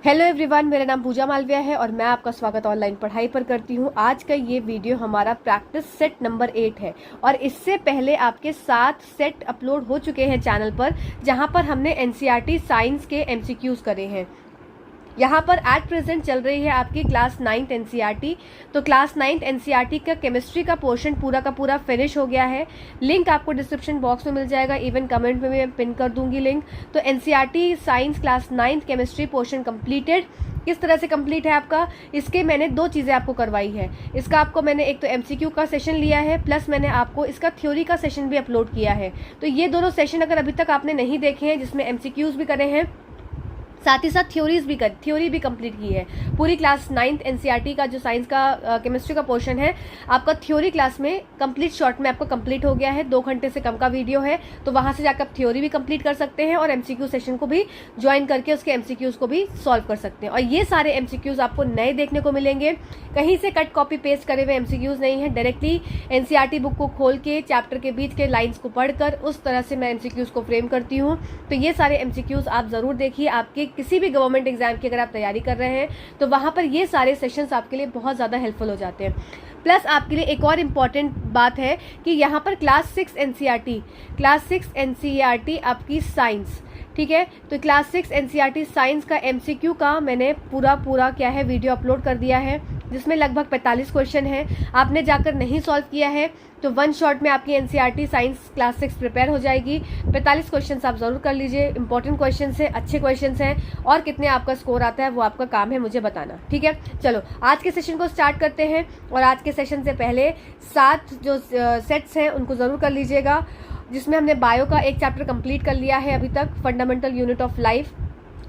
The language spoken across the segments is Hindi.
हेलो एवरीवन, मेरा नाम पूजा मालविया है और मैं आपका स्वागत ऑनलाइन पढ़ाई पर करती हूँ। आज का ये वीडियो हमारा प्रैक्टिस सेट नंबर 8 है और इससे पहले आपके 7 सेट अपलोड हो चुके हैं चैनल पर, जहाँ पर हमने एनसीईआरटी साइंस के एमसीक्यूज करे हैं। यहाँ पर एट प्रेजेंट चल रही है आपकी क्लास 9th एनसीईआरटी। तो क्लास 9th एनसीईआरटी का केमिस्ट्री का पोर्शन पूरा का पूरा फिनिश हो गया है। लिंक आपको डिस्क्रिप्शन बॉक्स में मिल जाएगा, इवन कमेंट में मैं पिन कर दूंगी लिंक। तो NCERT science class 9th chemistry portion completed. किस तरह से कंप्लीट है आपका, इसके मैंने 2 चीज़ें आपको करवाई है। इसका आपको मैंने एक तो एमसीक्यू का सेशन लिया है, प्लस मैंने आपको इसका थ्योरी का सेशन भी अपलोड किया है। तो ये दोनों सेशन अगर अभी तक आपने नहीं देखे हैं, जिसमें एमसीक्यूज भी करे हैं, साथ ही साथ थ्योरी भी कंप्लीट की है। पूरी क्लास 9th एनसीईआरटी का जो साइंस का केमिस्ट्री का पोर्शन है, आपका थ्योरी क्लास में कंप्लीट शॉर्ट में आपको कंप्लीट हो गया है। 2 घंटे से कम का वीडियो है, तो वहां से जाकर आप थ्योरी भी कंप्लीट कर सकते हैं और एमसीक्यू सेशन को भी ज्वाइन करके उसके एमसीक्यूज को भी सॉल्व कर सकते हैं। और ये सारे एमसीक्यूज आपको नए देखने को मिलेंगे, कहीं से कट कॉपी पेस्ट करे हुए एमसीक्यूज नहीं है। डायरेक्टली एनसीईआरटी बुक को खोल के चैप्टर के बीच के लाइन्स को पढ़कर उस तरह से मैं एमसीक्यूज को फ्रेम करती हूँ। तो ये सारे एमसीक्यूज आप जरूर देखिए। आपके किसी भी गवर्नमेंट एग्जाम की अगर आप तैयारी कर रहे हैं तो वहां पर ये सारे सेशंस आपके लिए बहुत ज़्यादा हेल्पफुल हो जाते हैं। प्लस आपके लिए एक और इम्पॉर्टेंट बात है कि यहाँ पर क्लास 6 एनसीईआरटी आपकी साइंस, ठीक है। तो क्लास 6 एनसीईआरटी साइंस का एमसीक्यू का मैंने पूरा क्या है वीडियो अपलोड कर दिया है, जिसमें लगभग 45 क्वेश्चन है। आपने जाकर नहीं सॉल्व किया है तो 1 शॉट में आपकी एनसीईआरटी साइंस क्लास 6 प्रिपेयर हो जाएगी। 45 क्वेश्चन आप जरूर कर लीजिए। इंपॉर्टेंट क्वेश्चन है, अच्छे क्वेश्चन हैं, और कितने आपका स्कोर आता है वो आपका काम है मुझे बताना, ठीक है। चलो आज के सेशन को स्टार्ट करते हैं। और आज के सेशन से पहले 7 जो सेट्स हैं उनको जरूर कर लीजिएगा, जिसमें हमने बायो का एक चैप्टर कंप्लीट कर लिया है अभी तक, fundamental unit of life.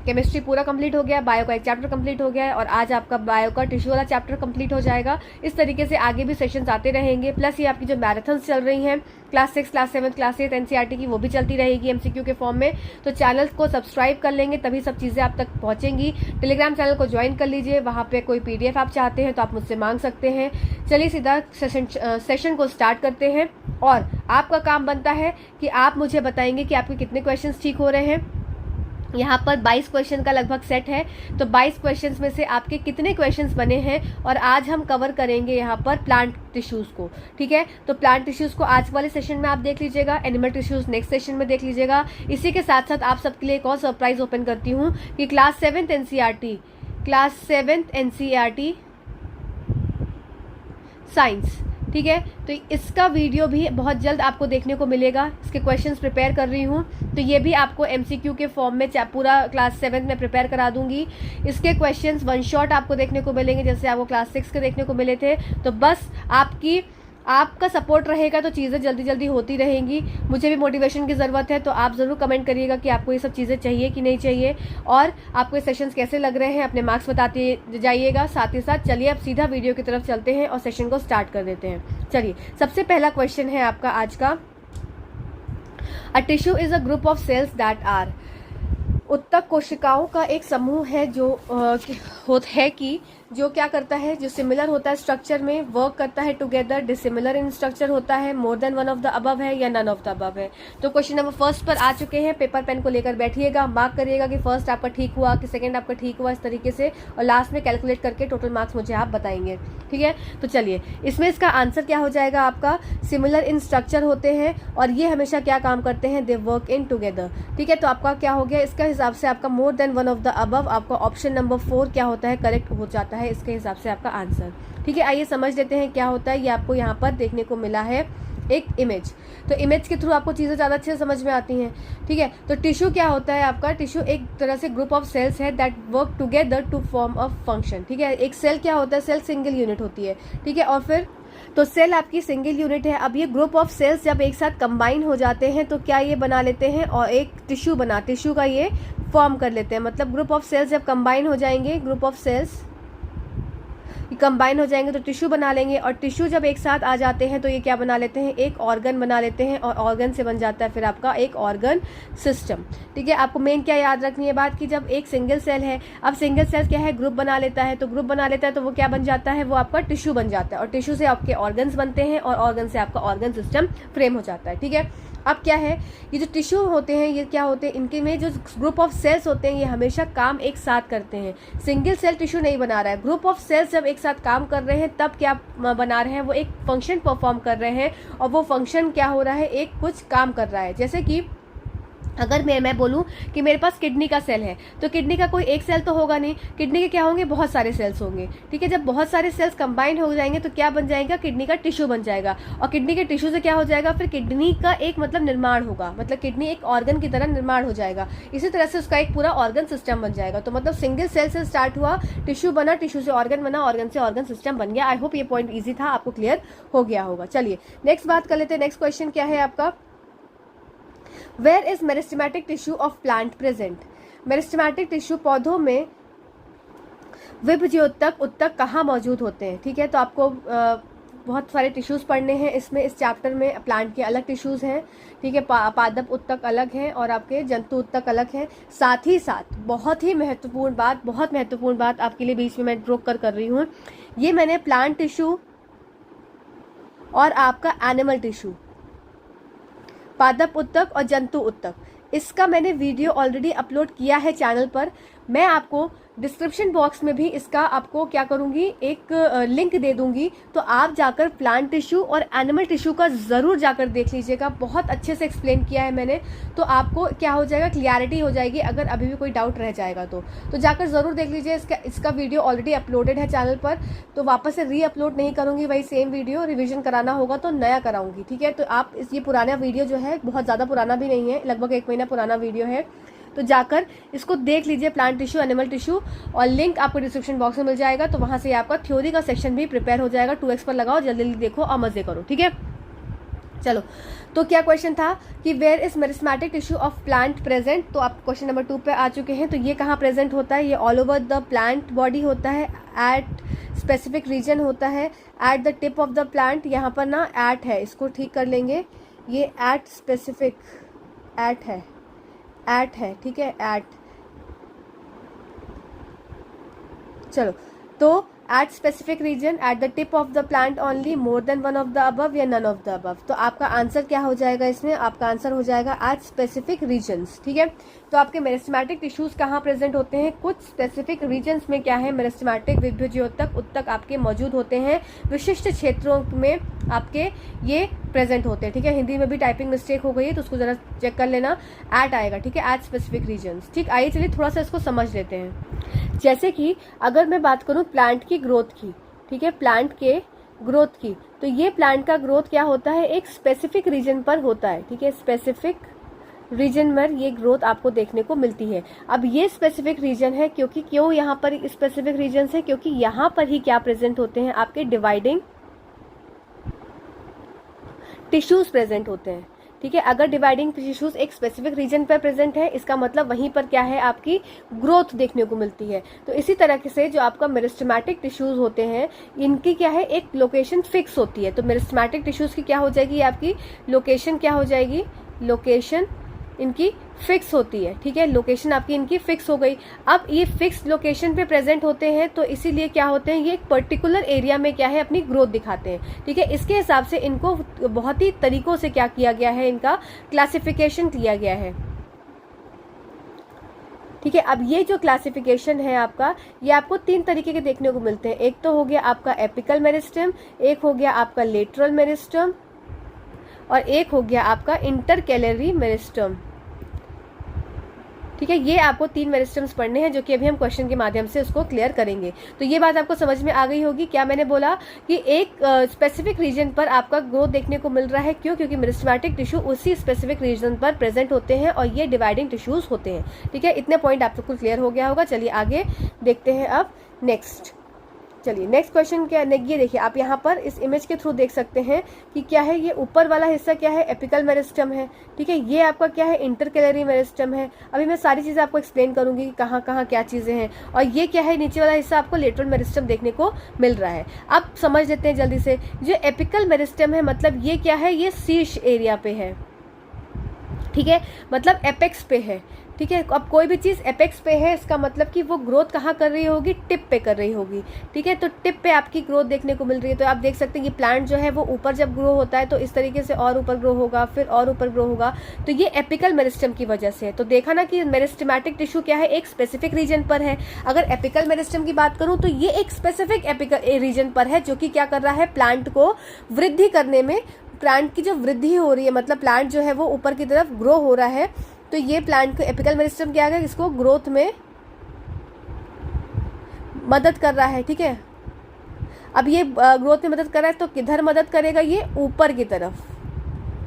Chemistry पूरा कंप्लीट हो गया, बायो का एक चैप्टर कंप्लीट हो गया है, और आज आपका बायो का टिश्यू वाला चैप्टर कंप्लीट हो जाएगा। इस तरीके से आगे भी सेशंस आते रहेंगे। प्लस ये आपकी जो मैराथन्स चल रही हैं क्लास 6, क्लास 7, क्लास 8 एनसीईआरटी की, वो भी चलती रहेगी एमसीक्यू के फॉर्म में। तो चैनल को सब्सक्राइब कर लेंगे तभी सब चीज़ें आप तक पहुंचेंगी। टेलीग्राम चैनल को ज्वाइन कर लीजिए, वहाँ पे कोई पीडीएफ आप चाहते हैं तो आप मुझसे मांग सकते हैं। चलिए सीधा सेशन को स्टार्ट करते हैं। और आपका काम बनता है कि आप मुझे बताएंगे कि आपके कितने क्वेश्चन ठीक हो रहे हैं। यहाँ पर 22 क्वेश्चन का लगभग सेट है, तो 22 क्वेश्चंस में से आपके कितने क्वेश्चंस बने हैं। और आज हम कवर करेंगे यहाँ पर प्लांट टिश्यूज को, ठीक है। तो प्लांट टिश्यूज को आज वाले सेशन में आप देख लीजिएगा, एनिमल टिश्यूज नेक्स्ट सेशन में देख लीजिएगा। इसी के साथ साथ आप सबके लिए एक और सरप्राइज ओपन करती हूँ कि क्लास 7th एनसीईआरटी साइंस, ठीक है, तो इसका वीडियो भी बहुत जल्द आपको देखने को मिलेगा। इसके क्वेश्चंस प्रिपेयर कर रही हूँ, तो ये भी आपको एमसीक्यू के फॉर्म में पूरा क्लास 7 में प्रिपेयर करा दूंगी। इसके क्वेश्चंस 1 शॉट आपको देखने को मिलेंगे, जैसे आपको क्लास 6 के देखने को मिले थे। तो बस आपका सपोर्ट रहेगा तो चीज़ें जल्दी जल्दी होती रहेंगी। मुझे भी मोटिवेशन की ज़रूरत है, तो आप ज़रूर कमेंट करिएगा कि आपको ये सब चीज़ें चाहिए कि नहीं चाहिए, और आपको ये सेशंस कैसे लग रहे हैं, अपने मार्क्स बताते जाइएगा। साथ ही साथ चलिए अब सीधा वीडियो की तरफ चलते हैं और सेशन को स्टार्ट कर देते हैं। चलिए, सबसे पहला क्वेश्चन है आपका आज का, a tissue is a group of cells that are. उत्तक कोशिकाओं का एक समूह है जो क्या करता है, जो सिमिलर होता है स्ट्रक्चर में, वर्क करता है टुगेदर, डिसिमिलर इन स्ट्रक्चर होता है, मोर than one of the above है या नन ऑफ द अबव है। तो क्वेश्चन नंबर 1 पर आ चुके हैं। पेपर पेन को लेकर बैठिएगा, मार्क करिएगा कि फर्स्ट आपका ठीक हुआ कि सेकंड आपका ठीक हुआ, इस तरीके से, और लास्ट में कैलकुलेट करके टोटल मार्क्स मुझे आप बताएंगे, ठीक है। तो चलिए, इसमें इसका आंसर क्या हो जाएगा आपका, सिमिलर इन स्ट्रक्चर होते हैं और ये हमेशा क्या काम करते हैं, दे वर्क इन टुगेदर, ठीक है। तो आपका क्या हो गया, इसका हिसाब से आपका more than one of the above, आपका ऑप्शन नंबर 4 क्या होता है, करेक्ट हो जाता है इसके हिसाब से आपका आंसर, ठीक है। आइए समझ लेते हैं क्या होता है। ये आपको यहाँ पर देखने को मिला है एक इमेज, तो इमेज के थ्रू आपको चीज़ें ज़्यादा अच्छे से समझ में आती हैं, ठीक है। तो टिश्यू क्या होता है आपका, टिश्यू एक तरह से ग्रुप ऑफ सेल्स है that work together to form a function, ठीक है। एक सेल क्या होता है, सेल सिंगल यूनिट होती है, ठीक है। और फिर तो सेल आपकी सिंगल यूनिट है। अब ये ग्रुप ऑफ सेल्स जब एक साथ कंबाइन हो जाते हैं तो क्या ये बना लेते हैं, और एक टिश्यू का ये फॉर्म कर लेते हैं। मतलब ग्रुप ऑफ सेल्स जब कंबाइन हो जाएंगे, ग्रुप ऑफ सेल्स कंबाइन हो जाएंगे तो टिश्यू बना लेंगे, और टिश्यू जब एक साथ आ जाते हैं तो ये क्या बना लेते हैं, एक ऑर्गन बना लेते हैं, और ऑर्गन से बन जाता है फिर आपका एक ऑर्गन सिस्टम, ठीक है। आपको मेन क्या याद रखनी है बात, कि जब एक सिंगल सेल है, अब सिंगल सेल क्या है, ग्रुप बना लेता है, तो ग्रुप बना लेता है तो वो क्या बन जाता है, वो आपका टिश्यू बन जाता है, और टिश्यू से आपके ऑर्गन्स बनते हैं, और ऑर्गन से आपका ऑर्गन सिस्टम फ्रेम हो जाता है, ठीक है। अब क्या है, ये जो टिश्यू होते हैं ये क्या होते हैं, इनके में जो ग्रुप ऑफ सेल्स होते हैं ये हमेशा काम एक साथ करते हैं, सिंगल सेल टिश्यू नहीं बना रहा है। ग्रुप ऑफ सेल्स जब एक साथ काम कर रहे हैं तब क्या बना रहे हैं, वो एक फंक्शन परफॉर्म कर रहे हैं, और वो फंक्शन क्या हो रहा है, एक कुछ काम कर रहा है। जैसे कि अगर मैं बोलूं कि मेरे पास किडनी का सेल है, तो किडनी का कोई एक सेल तो होगा नहीं, किडनी के क्या होंगे, बहुत सारे सेल्स होंगे, ठीक है। जब बहुत सारे सेल्स कंबाइन हो जाएंगे तो क्या बन जाएगा, किडनी का टिश्यू बन जाएगा, और किडनी के टिश्यू से क्या हो जाएगा, फिर किडनी का एक मतलब निर्माण होगा, मतलब किडनी एक ऑर्गन की तरह निर्माण हो जाएगा। इसी तरह से उसका एक पूरा ऑर्गन सिस्टम बन जाएगा। तो मतलब सिंगल सेल से स्टार्ट हुआ, टिश्यू बना, टिश्यू से ऑर्गन बना, ऑर्गन से ऑर्गन सिस्टम बन गया। आई होप ये पॉइंट ईजी था, आपको क्लियर हो गया होगा। चलिए नेक्स्ट बात कर लेते हैं। नेक्स्ट क्वेश्चन क्या है आपका, Where is meristematic tissue of plant present? Meristematic tissue पौधों में विभज्योतक उत्तक कहाँ मौजूद होते हैं, ठीक है। तो आपको बहुत सारे टिश्यूज पढ़ने हैं इसमें, इस चैप्टर में। प्लांट के अलग टिश्यूज हैं, ठीक है, पादप उत्तक अलग हैं और आपके जंतु उत्तक अलग हैं। साथ ही साथ बहुत महत्वपूर्ण बात आपके लिए बीच में मैं ड्रॉ कर रही हूँ, ये मैंने प्लांट टिश्यू और आपका एनिमल टिश्यू, पादप उत्तक और जंतु उत्तक, इसका मैंने वीडियो ऑलरेडी अपलोड किया है चैनल पर। मैं आपको डिस्क्रिप्शन बॉक्स में भी इसका आपको क्या करूंगी, एक लिंक दे दूंगी, तो आप जाकर प्लांट टिश्यू और एनिमल टिश्यू का ज़रूर जाकर देख लीजिएगा। बहुत अच्छे से एक्सप्लेन किया है मैंने, तो आपको क्या हो जाएगा, क्लियरिटी हो जाएगी। अगर अभी भी कोई डाउट रह जाएगा तो जाकर ज़रूर देख लीजिए। इसका वीडियो ऑलरेडी अपलोडेड है चैनल पर, तो वापस से री अपलोड नहीं करूँगी, वही सेम वीडियो। रिविजन कराना होगा तो नया कराऊंगी, ठीक है। तो आप ये पुराना वीडियो जो है, बहुत ज़्यादा पुराना भी नहीं है, लगभग 1 महीना पुराना वीडियो है, तो जाकर इसको देख लीजिए, प्लांट टिश्यू, एनिमल टिश्यू, और लिंक आपको डिस्क्रिप्शन बॉक्स में मिल जाएगा। तो वहां से आपका थ्योरी का सेक्शन भी प्रिपेयर हो जाएगा। 2x पर लगाओ, जल्दी जल्दी देखो और मजे करो, ठीक है। चलो, तो क्या क्वेश्चन था कि where is meristematic tissue of plant present. तो आप क्वेश्चन नंबर 2 पे आ चुके हैं। तो ये कहाँ प्रेजेंट होता है, ये all over the plant body होता है, एट स्पेसिफिक रीजन होता है, eight the tip of the plant. यहाँ पर ना एट है, इसको ठीक कर लेंगे, ये एट स्पेसिफिक एट है, ठीक है, एट। चलो, तो at specific region, at the tip of the plant only, more than one of the above या नन ऑफ द अबव। तो आपका आंसर क्या हो जाएगा इसमें, आपका आंसर हो जाएगा एट स्पेसिफिक रीजन्स, ठीक है। तो आपके मेरिस्टेमेटिक टिश्यूज कहाँ प्रेजेंट होते हैं, कुछ स्पेसिफिक रीजन्स में क्या है, मेरिस्टेमेटिक विभज्योतक उत्तक आपके मौजूद होते हैं, विशिष्ट क्षेत्रों में आपके ये प्रेजेंट होते हैं, ठीक है। हिंदी में भी टाइपिंग मिस्टेक हो गई है तो उसको जरा चेक कर लेना, एट आएगा, ठीक है, एट स्पेसिफिक रीजन्स, ठीक। आइए चलिए थोड़ा सा इसको समझ लेते हैं। जैसे कि अगर मैं बात करूं प्लांट की ग्रोथ की, ठीक है, प्लांट के ग्रोथ की, तो ये प्लांट का ग्रोथ क्या होता है, एक स्पेसिफिक रीजन पर होता है, ठीक है, स्पेसिफिक रीजन में ये ग्रोथ आपको देखने को मिलती है। अब ये स्पेसिफिक रीजन है, क्योंकि क्यों यहाँ पर स्पेसिफिक रीजन है, क्योंकि यहाँ पर ही क्या प्रेजेंट होते हैं, आपके डिवाइडिंग टिश्यूज प्रेजेंट होते हैं, ठीक है। अगर डिवाइडिंग टिश्यूज एक स्पेसिफिक रीजन पर प्रेजेंट है, इसका मतलब वहीं पर क्या है, आपकी ग्रोथ देखने को मिलती है। तो इसी तरह से जो आपका मेरिस्टेमेटिक टिश्यूज होते हैं, इनकी क्या है, एक लोकेशन फिक्स होती है। तो मेरिस्टेमेटिक टिश्यूज की क्या हो जाएगी, आपकी लोकेशन क्या हो जाएगी, लोकेशन इनकी फिक्स होती है, ठीक है, लोकेशन आपकी इनकी फिक्स हो गई। अब ये फिक्स लोकेशन पे प्रेजेंट होते हैं, तो इसीलिए क्या होते हैं, ये एक पर्टिकुलर एरिया में क्या है, अपनी ग्रोथ दिखाते हैं, ठीक है। इसके हिसाब से इनको बहुत ही तरीकों से क्या किया गया है, इनका क्लासिफिकेशन किया गया है, ठीक है। अब ये जो क्लासिफिकेशन है आपका, ये आपको 3 तरीके के देखने को मिलते हैं। एक तो हो गया आपका एपिकल मेरिस्टम, एक हो गया आपका लेटरल मेरिस्टम, और एक हो गया आपका इंटरकैलरी मेरिस्टम, ठीक है। ये आपको 3 मेरिस्टम्स पढ़ने हैं, जो कि अभी हम क्वेश्चन के माध्यम से उसको क्लियर करेंगे। तो ये बात आपको समझ में आ गई होगी। क्या मैंने बोला कि एक स्पेसिफिक रीजन पर आपका ग्रोथ देखने को मिल रहा है, क्यों, क्योंकि मेरिस्टेमेटिक टिश्यू उसी स्पेसिफिक रीजन पर प्रेजेंट होते हैं और ये डिवाइडिंग टिश्यूज होते हैं, ठीक है। इतने पॉइंट आप सबको क्लियर हो गया होगा। चलिए आगे देखते हैं अब नेक्स्ट। चलिए नेक्स्ट क्वेश्चन क्या, ये देखिए आप यहाँ पर इस इमेज के थ्रू देख सकते हैं कि क्या है, ये ऊपर वाला हिस्सा क्या है, एपिकल मेरिस्टम है, ठीक है। ये आपका क्या है, इंटरकैलरी मेरिस्टम है। अभी मैं सारी चीजें आपको एक्सप्लेन करूंगी कि कहाँ कहाँ क्या चीजें हैं। और ये क्या है, नीचे वाला हिस्सा आपको लेटरल मेरिस्टम देखने को मिल रहा है। अब समझ लेते हैं जल्दी से। जो एपिकल मेरिस्टम है, मतलब ये क्या है, ये शीर्ष एरिया पे है, ठीक है, मतलब एपेक्स पे है, ठीक है। अब कोई भी चीज़ एपेक्स पे है, इसका मतलब कि वो ग्रोथ कहाँ कर रही होगी, टिप पे कर रही होगी, ठीक है। तो टिप पे आपकी ग्रोथ देखने को मिल रही है। तो आप देख सकते हैं ये प्लांट जो है वो ऊपर जब ग्रो होता है तो इस तरीके से और ऊपर ग्रो होगा, फिर और ऊपर ग्रो होगा। तो ये एपिकल मेरिस्टम की वजह से है। तो देखा ना कि मेरिस्टेमेटिक टिश्यू क्या है, एक स्पेसिफिक रीजन पर है। अगर एपिकल मेरिस्टम की बात करूं तो ये एक स्पेसिफिक एपिकल रीजन पर है, जो कि क्या कर रहा है, प्लांट को वृद्धि करने में, प्लांट की जो वृद्धि हो रही है, मतलब प्लांट जो है वो ऊपर की तरफ ग्रो हो रहा है। तो ये प्लांट को एपिकल मेरिस्टम क्या है, इसको ग्रोथ में मदद कर रहा है, ठीक है। अब ये ग्रोथ में मदद कर रहा है तो किधर मदद करेगा, ये ऊपर की तरफ,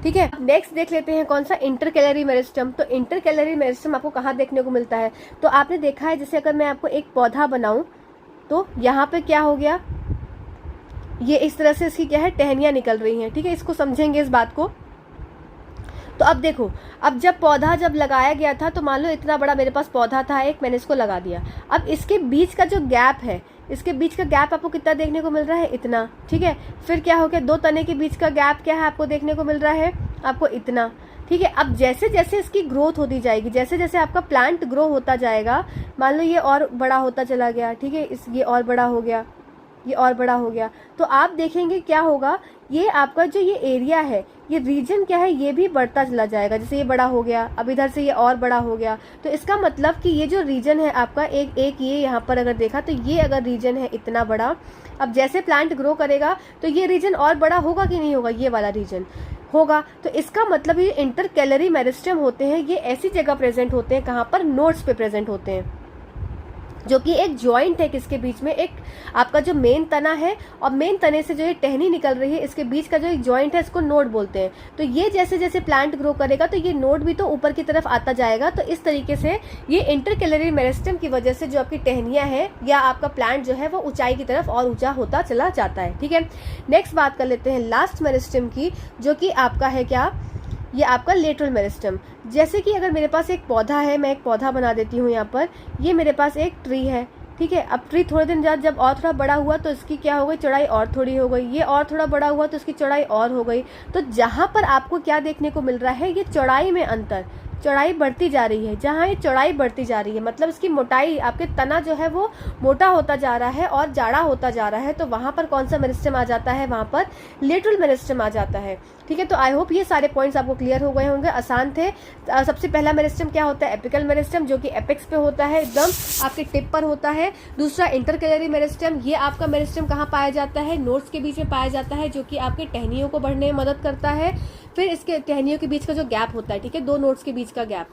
ठीक है। नेक्स्ट देख लेते हैं कौन सा, इंटरकैलरी मेरिस्टम। तो इंटरकैलरी मेरिस्टम आपको कहाँ देखने को मिलता है, तो आपने देखा है जैसे अगर मैं आपको एक पौधा बनाऊं तो यहाँ पे क्या हो गया, ये इस तरह से इसकी क्या है, टहनियाँ निकल रही हैं, ठीक है। इसको समझेंगे इस बात को। तो अब देखो, अब जब पौधा जब लगाया गया था तो मान लो इतना बड़ा मेरे पास पौधा था एक, मैंने इसको लगा दिया। अब इसके बीच का जो गैप है, इसके बीच का गैप आपको कितना देखने को मिल रहा है, इतना, ठीक है। फिर क्या हो गया, दो तने के बीच का गैप क्या है आपको देखने को मिल रहा है, आपको इतना, ठीक है। अब जैसे जैसे इसकी ग्रोथ होती जाएगी, जैसे जैसे आपका प्लांट ग्रो होता जाएगा, मान लो ये और बड़ा होता चला गया, ठीक है, ये और बड़ा हो गया, ये और बड़ा हो गया, तो आप देखेंगे क्या होगा, ये आपका जो ये एरिया है, ये रीजन क्या है, ये भी बढ़ता चला जाएगा। जैसे ये बड़ा हो गया, अब इधर से ये और बड़ा हो गया। तो इसका मतलब कि ये जो रीजन है आपका, एक ये यहाँ पर अगर देखा तो ये अगर रीजन है इतना बड़ा, अब जैसे प्लांट ग्रो करेगा तो ये रीजन और बड़ा होगा कि नहीं होगा, ये वाला रीजन होगा। तो इसका मतलब ये इंटरकैलरी मेरिस्टम होते हैं, ये ऐसी जगह प्रेजेंट होते हैं कहाँ पर, नोड्स पे प्रेजेंट होते हैं, जो कि एक जॉइंट है किसके बीच में, एक आपका जो मेन तना है और मेन तने से जो ये टहनी निकल रही है, इसके बीच का जो एक जॉइंट है इसको नोड बोलते हैं। तो ये जैसे जैसे प्लांट ग्रो करेगा तो ये नोड भी तो ऊपर की तरफ आता जाएगा। तो इस तरीके से ये इंटरकैलरी मेरिस्टम की वजह से जो आपकी टहनियाँ हैं या आपका प्लांट जो है वो ऊंचाई की तरफ और ऊंचा होता चला जाता है, ठीक है। नेक्स्ट बात कर लेते हैं लास्ट मेरिस्टम की, जो कि आपका है क्या, ये आपका लेटरल मेरिस्टम। जैसे कि अगर मेरे पास एक पौधा है, मैं एक पौधा बना देती हूँ यहाँ पर, ये मेरे पास एक ट्री है, ठीक है। अब ट्री थोड़े दिन बाद जब और थोड़ा बड़ा हुआ तो इसकी क्या हो गई, चौड़ाई और थोड़ी हो गई, ये और थोड़ा बड़ा हुआ तो इसकी चौड़ाई और हो गई। तो जहाँ पर आपको क्या देखने को मिल रहा है, ये चौड़ाई में अंतर, चौड़ाई बढ़ती जा रही है। जहाँ ये चौड़ाई बढ़ती जा रही है मतलब इसकी मोटाई, आपके तना जो है वो मोटा होता जा रहा है और जाड़ा होता जा रहा है, तो वहाँ पर कौन सा मेरिस्टम आ जाता है, वहाँ पर लेटरल मेरिस्टम आ जाता है, ठीक है। तो आई होप ये सारे पॉइंट्स आपको क्लियर हो गए होंगे, आसान थे। सबसे पहला मेरिस्टम क्या होता है, एपिकल मेरिस्टम, जो कि एपेक्स पे होता है, एकदम आपके टिप पर होता है। दूसरा इंटरकैलरी मेरिस्टम, ये आपका मेरिस्टम कहाँ पाया जाता है, नोड्स के बीच में पाया जाता है, जो कि आपके टहनियों को बढ़ने में मदद करता है। फिर इसके टहनियों के बीच का जो गैप होता है, ठीक है, दो नोड्स के बीच का गैप।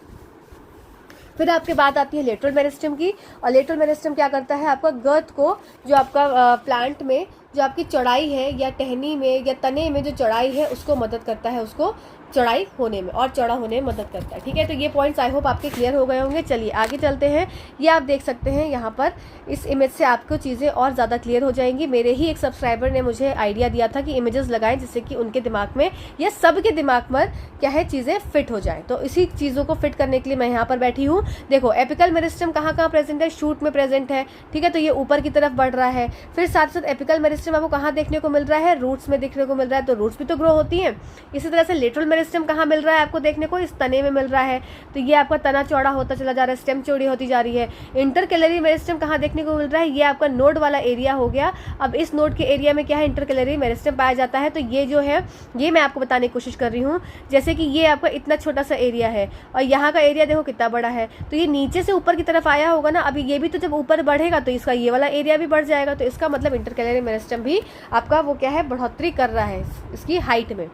फिर आपके बात आती है लेटरल मेरिस्टम की, और लेटरल मेरिस्टम क्या करता है, आपका गर्थ को, जो आपका प्लांट में जो आपकी चौड़ाई है या टहनी में या तने में जो चौड़ाई है उसको मदद करता है, उसको चौड़ाई होने में और चौड़ा होने में मदद करता है, ठीक है। तो ये पॉइंट्स आई होप आपके क्लियर हो गए होंगे। चलिए आगे चलते हैं। ये आप देख सकते हैं यहाँ पर इस इमेज से आपको चीज़ें और ज़्यादा क्लियर हो जाएंगी। मेरे ही एक सब्सक्राइबर ने मुझे आइडिया दिया था कि इमेजेस लगाएं जिससे कि उनके दिमाग में या सबके दिमाग में क्या है, चीज़ें फिट हो जाए। तो इसी चीज़ों को फिट करने के लिए मैं यहाँ पर बैठी हूँ। देखो एपिकल मेरिस्टम कहाँ कहाँ प्रेजेंट है, शूट में प्रेजेंट है, ठीक है, तो ये ऊपर की तरफ बढ़ रहा है। फिर साथ साथ एपिकल मेरिस्टम आपको कहाँ देखने को मिल रहा है, रूट्स में देखने को मिल रहा है, तो रूट्स भी तो ग्रो होती हैं। इसी तरह से लेटरल मेरिस्टम कहाँ मिल रहा है आपको देखने को, इस तने में मिल रहा है, तो ये आपका तना चौड़ा होता चला जा रहा है, स्टेम चौड़ी होती जा रही है। इंटरकैलरी मेरिस्टम कहाँ देखने को मिल रहा है, ये आपका नोड वाला एरिया हो गया। अब इस नोड के एरिया में क्या है, इंटरकैलरी मेरिस्टम पाया जाता है। तो ये जो है ये मैं आपको बताने की कोशिश कर रही हूँ। जैसे कि ये आपका इतना छोटा सा एरिया है और यहाँ का एरिया देखो कितना बड़ा है, तो ये नीचे से ऊपर की तरफ आया होगा ना। अभी ये भी तो जब ऊपर बढ़ेगा तो इसका ये वाला एरिया भी बढ़ जाएगा, तो इसका मतलब इंटरकैलरी मेरिस्टम भी आपका वो क्या है, बढ़ोतरी कर रहा है इसकी हाइट में,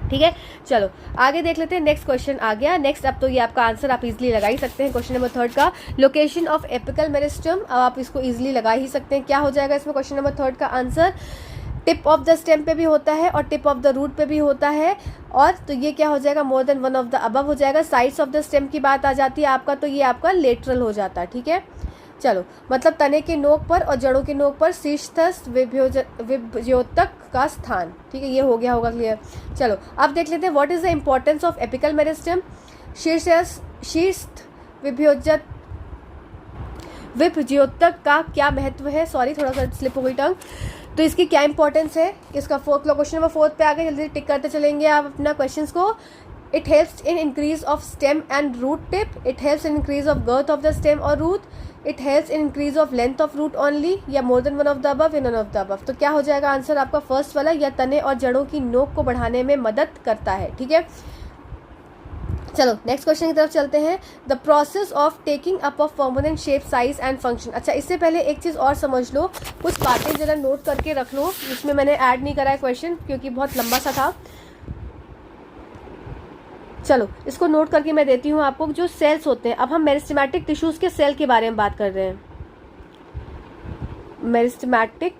ठीक है। चलो आगे देख लेते हैं। नेक्स्ट क्वेश्चन आ गया। नेक्स्ट अब तो ये आपका आंसर आप इजीली लगा ही सकते हैं। क्वेश्चन नंबर 3 का लोकेशन ऑफ एपिकल मेरिस्टम, अब आप इसको इजीली लगा ही सकते हैं। क्या हो जाएगा इसमें क्वेश्चन नंबर 3 का answer, tip of the stem पे भी होता है और टिप ऑफ द रूट पे भी होता है। और तो ये क्या हो जाएगा, more than one of the above हो जाएगा। साइड्स ऑफ द स्टेम की बात आ जाती है आपका, तो ये आपका लेटरल हो जाता है, ठीक है। चलो मतलब तने के नोक पर और जड़ों के नोक पर शीर्षस्थ विभ्योतक का स्थान, ठीक है, ये हो गया होगा क्लियर। चलो अब देख लेते हैं what is the importance of apical meristem. शीर्षस्थ विभ्योतक का क्या महत्व है, सॉरी थोड़ा सा स्लिप हो गई टंग, तो इसकी क्या इंपॉर्टेंस है, इसका क्वेश्चन नंबर 4 पे आ गए। जल्दी टिक करते चलेंगे आप अपना क्वेश्चंस को। It helps in increase of stem and root tip. It helps in increase of girth of the stem or root. It helps in increase of length of root only, या more than one of the above, या none of the above. तो क्या हो जाएगा आंसर आपका फर्स्ट वाला, या तने और जड़ों की नोक को बढ़ाने में मदद करता है. ठीक है, चलो नेक्स्ट क्वेश्चन की तरफ चलते हैं. The process of taking up of permanent shape, size and function. अच्छा, इससे पहले एक चीज़ और समझ लो, कुछ बातें जरा नोट करके रख लो. इसमें मैंने ऐड नहीं करा है क्वेश्चन क्योंकि बहुत लंबा सा था. चलो इसको नोट करके मैं देती हूँ आपको. जो सेल्स होते हैं, अब हम मेरिस्टेमेटिक टिश्यूज़ के सेल के बारे में बात कर रहे हैं. मेरिस्टेमेटिक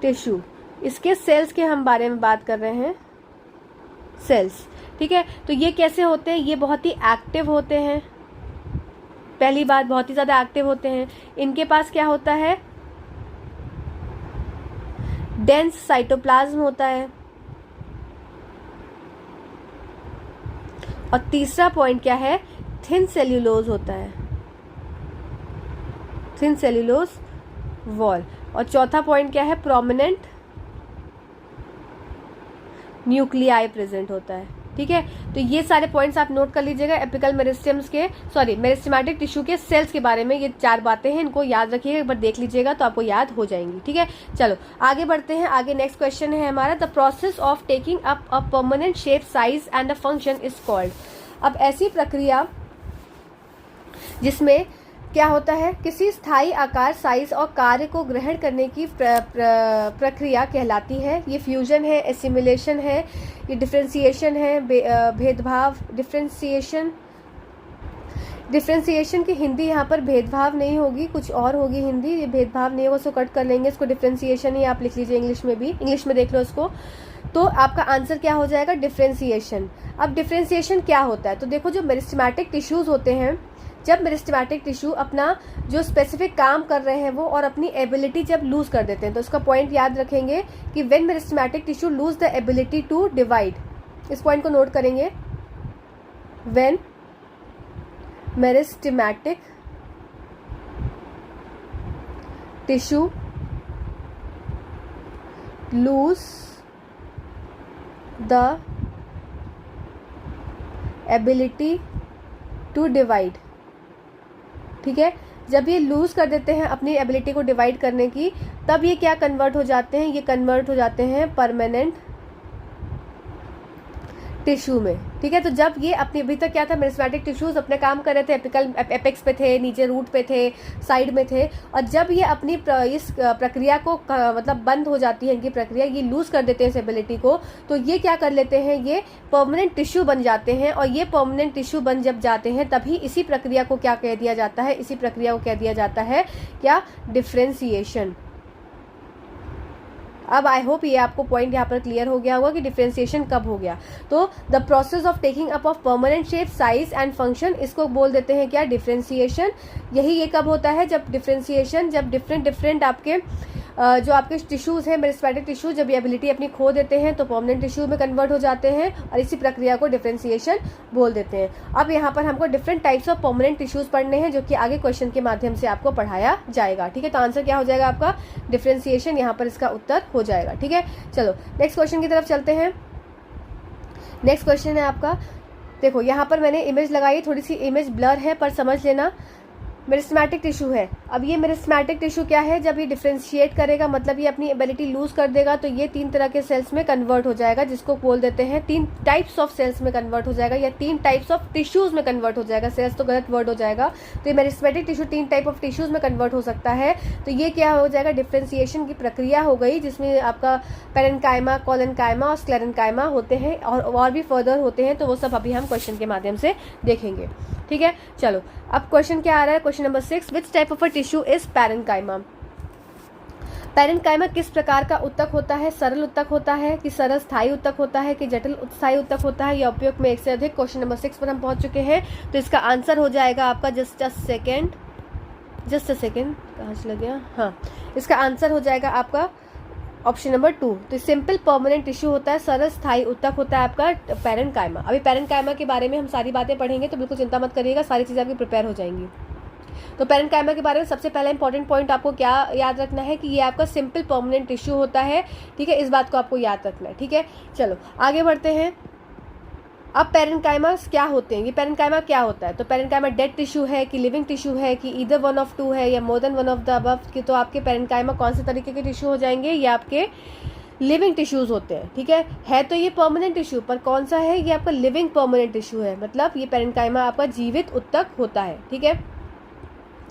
टिश्यू, इसके सेल्स के हम बारे में बात कर रहे हैं. सेल्स, ठीक है. तो ये कैसे होते हैं? ये बहुत ही एक्टिव होते हैं. पहली बात, बहुत ही ज़्यादा एक्टिव होते हैं. इनके पास क्या होता है? डेंस साइटोप्लाज्म होता है. और तीसरा पॉइंट क्या है? थिन सेल्यूलोज होता है, थिन सेल्यूलोज वॉल. और चौथा पॉइंट क्या है? प्रोमिनेंट न्यूक्लियाई प्रेजेंट होता है. ठीक है, तो ये सारे पॉइंट्स आप नोट कर लीजिएगा एपिकल मेरिस्टेम्स के, सॉरी मेरिस्टेमेटिक टिश्यू के सेल्स के बारे में. ये 4 बातें हैं, इनको याद रखिएगा, एक बार देख लीजिएगा तो आपको याद हो जाएंगी. ठीक है, चलो आगे बढ़ते हैं. आगे नेक्स्ट क्वेश्चन है हमारा, the process of taking up a permanent shape, size and a function is called. अब ऐसी प्रक्रिया जिसमें क्या होता है? किसी स्थायी आकार, साइज और कार्य को ग्रहण करने की प्रक्रिया कहलाती है. ये फ्यूजन है, एसिमिलेशन है, ये डिफ्रेंसिएशन है, भेदभाव. डिफ्रेंसिएशन की हिंदी यहाँ पर भेदभाव नहीं होगी, कुछ और होगी हिंदी. ये भेदभाव नहीं होगा, उसको कट कर लेंगे, इसको डिफ्रेंसिएशन ही आप लिख लीजिए इंग्लिश में भी. इंग्लिश में देख लो इसको. तो आपका आंसर क्या हो जाएगा? डिफ्रेंसिएशन. अब डिफ्रेंसिएशन क्या होता है? तो देखो, जो मेरिस्टेमेटिक टिश्यूज होते हैं, जब मेरिस्टेमेटिक टिश्यू अपना जो स्पेसिफिक काम कर रहे हैं वो और अपनी एबिलिटी जब लूज कर देते हैं, तो इसका पॉइंट याद रखेंगे कि when meristematic tissue lose the ability to divide. इस पॉइंट को नोट करेंगे. When meristematic tissue lose the ability to divide. ठीक है, जब ये लूज कर देते हैं अपनी एबिलिटी को डिवाइड करने की, तब ये क्या कन्वर्ट हो जाते हैं? ये कन्वर्ट हो जाते हैं परमानेंट टिश्यू में. ठीक है, तो जब ये अपनी, अभी तक क्या था? मेरिस्टेमेटिक टिश्यूज अपने काम कर रहे थे, एपिकल एपेक्स पे थे, नीचे रूट पे थे, साइड में थे. और जब ये अपनी इस प्रक्रिया को मतलब बंद हो जाती है इनकी प्रक्रिया, ये लूज कर देते हैं इस एबिलिटी को, तो ये क्या कर लेते हैं? ये परमानेंट टिश्यू बन जाते हैं. और ये परमानेंट टिश्यू बन जब जाते हैं, तभी इसी प्रक्रिया को क्या कह दिया जाता है? इसी प्रक्रिया को कह दिया जाता है क्या? डिफ्रेंसिएशन. अब आई होप ये आपको पॉइंट यहाँ पर क्लियर हो गया होगा कि डिफ्रेंसिएशन कब हो गया. तो the process of taking up of permanent shape, size and function, इसको बोल देते हैं क्या? डिफ्रेंसिएशन. यही ये कब होता है? जब डिफ्रेंसिएशन, जब डिफरेंट आपके जो आपके टिश्यूज हैं, मेरिस्टेमेटिक टिश्यू, जब ये एबिलिटी अपनी खो देते हैं तो परमानेंट टिश्यू में कन्वर्ट हो जाते हैं, और इसी प्रक्रिया को डिफ्रेंसिएशन बोल देते हैं. अब यहाँ पर हमको different types of permanent tissues पढ़ने हैं, जो कि आगे क्वेश्चन के माध्यम से आपको पढ़ाया जाएगा. ठीक है, तो आंसर क्या हो जाएगा आपका? डिफ्रेंसिएशन. यहाँ पर इसका उत्तर हो जाएगा. ठीक है, चलो नेक्स्ट क्वेश्चन की तरफ चलते हैं. नेक्स्ट क्वेश्चन है आपका, देखो यहाँ पर मैंने इमेज लगाई, थोड़ी सी इमेज ब्लर है पर समझ लेना. मेरिस्टेमेटिक टिश्यू है. अब ये मेरिस्टेमेटिक टिश्यू क्या है? जब ये डिफ्रेंशिएट करेगा, मतलब ये अपनी एबिलिटी लूज कर देगा, तो ये 3 तरह के सेल्स में कन्वर्ट हो जाएगा, जिसको बोल देते हैं 3 टाइप्स ऑफ सेल्स में कन्वर्ट हो जाएगा, या 3 टाइप्स ऑफ टिश्यूज में कन्वर्ट हो जाएगा. सेल्स तो गलत वर्ड हो जाएगा. तो ये meristematic tissue 3 type of tissues में कन्वर्ट हो सकता है. तो ये क्या हो जाएगा? डिफ्रेंसिएशन की प्रक्रिया हो गई, जिसमें आपका पेरेन्काइमा, कोलेन्काइमा और स्क्लेरेन्काइमा होते हैं, और भी फर्दर होते हैं. तो वो सब अभी हम क्वेश्चन के माध्यम से देखेंगे. ठीक है, चलो अब क्वेश्चन क्या आ रहा है? Question number 6, which type of a tissue is parenchyma. Parenchyma किस प्रकार का उत्तक होता है? सरल उत्तक होता है कि सरल स्थायी उत्तक होता है कि जटिल स्थायी उत्तक होता है, या उपयोग में एक से अधिक. क्वेश्चन नंबर 6 पर हम पहुंच चुके हैं. तो इसका आंसर हो जाएगा आपका, जस्ट अ सेकेंड, कहाँ चला गया? हाँ, इसका आंसर हो जाएगा आपका ऑप्शन नंबर 2. तो सिंपल परमानेंट टिश्यू होता है, सरल स्थायी उत्तक होता है आपका पेरेन्काइमा. अभी पेरेन्काइमा के बारे में हम सारी बातें पढ़ेंगे, तो बिल्कुल चिंता मत करिएगा, सारी चीज़ें आपकी प्रिपेयर हो जाएंगी. तो पेरेन्काइमा के बारे में सबसे पहला इंपॉर्टेंट पॉइंट आपको क्या याद रखना है कि ये आपका सिंपल परमानेंट टिश्यू होता है. ठीक है, इस बात को आपको याद रखना है. ठीक है, चलो आगे बढ़ते हैं. अब पेरेन्काइमा क्या होते हैं, ये पेरेन्काइमा क्या होता है, तो पेरेन्काइमा डेड टिश्यू है कि लिविंग टिश्यू है कि ईदर वन ऑफ टू है या more than one of the above कि, तो आपके पेरेन्काइमा कौन से तरीके के टिश्यू हो जाएंगे, ये आपके लिविंग टिश्यूज होते हैं। ठीक है तो ये परमानेंट टिश्यू, पर कौन सा है, ये आपका लिविंग परमानेंट टिश्यू है, मतलब ये पेरेन्काइमा आपका जीवित उत्तक होता है। ठीक है,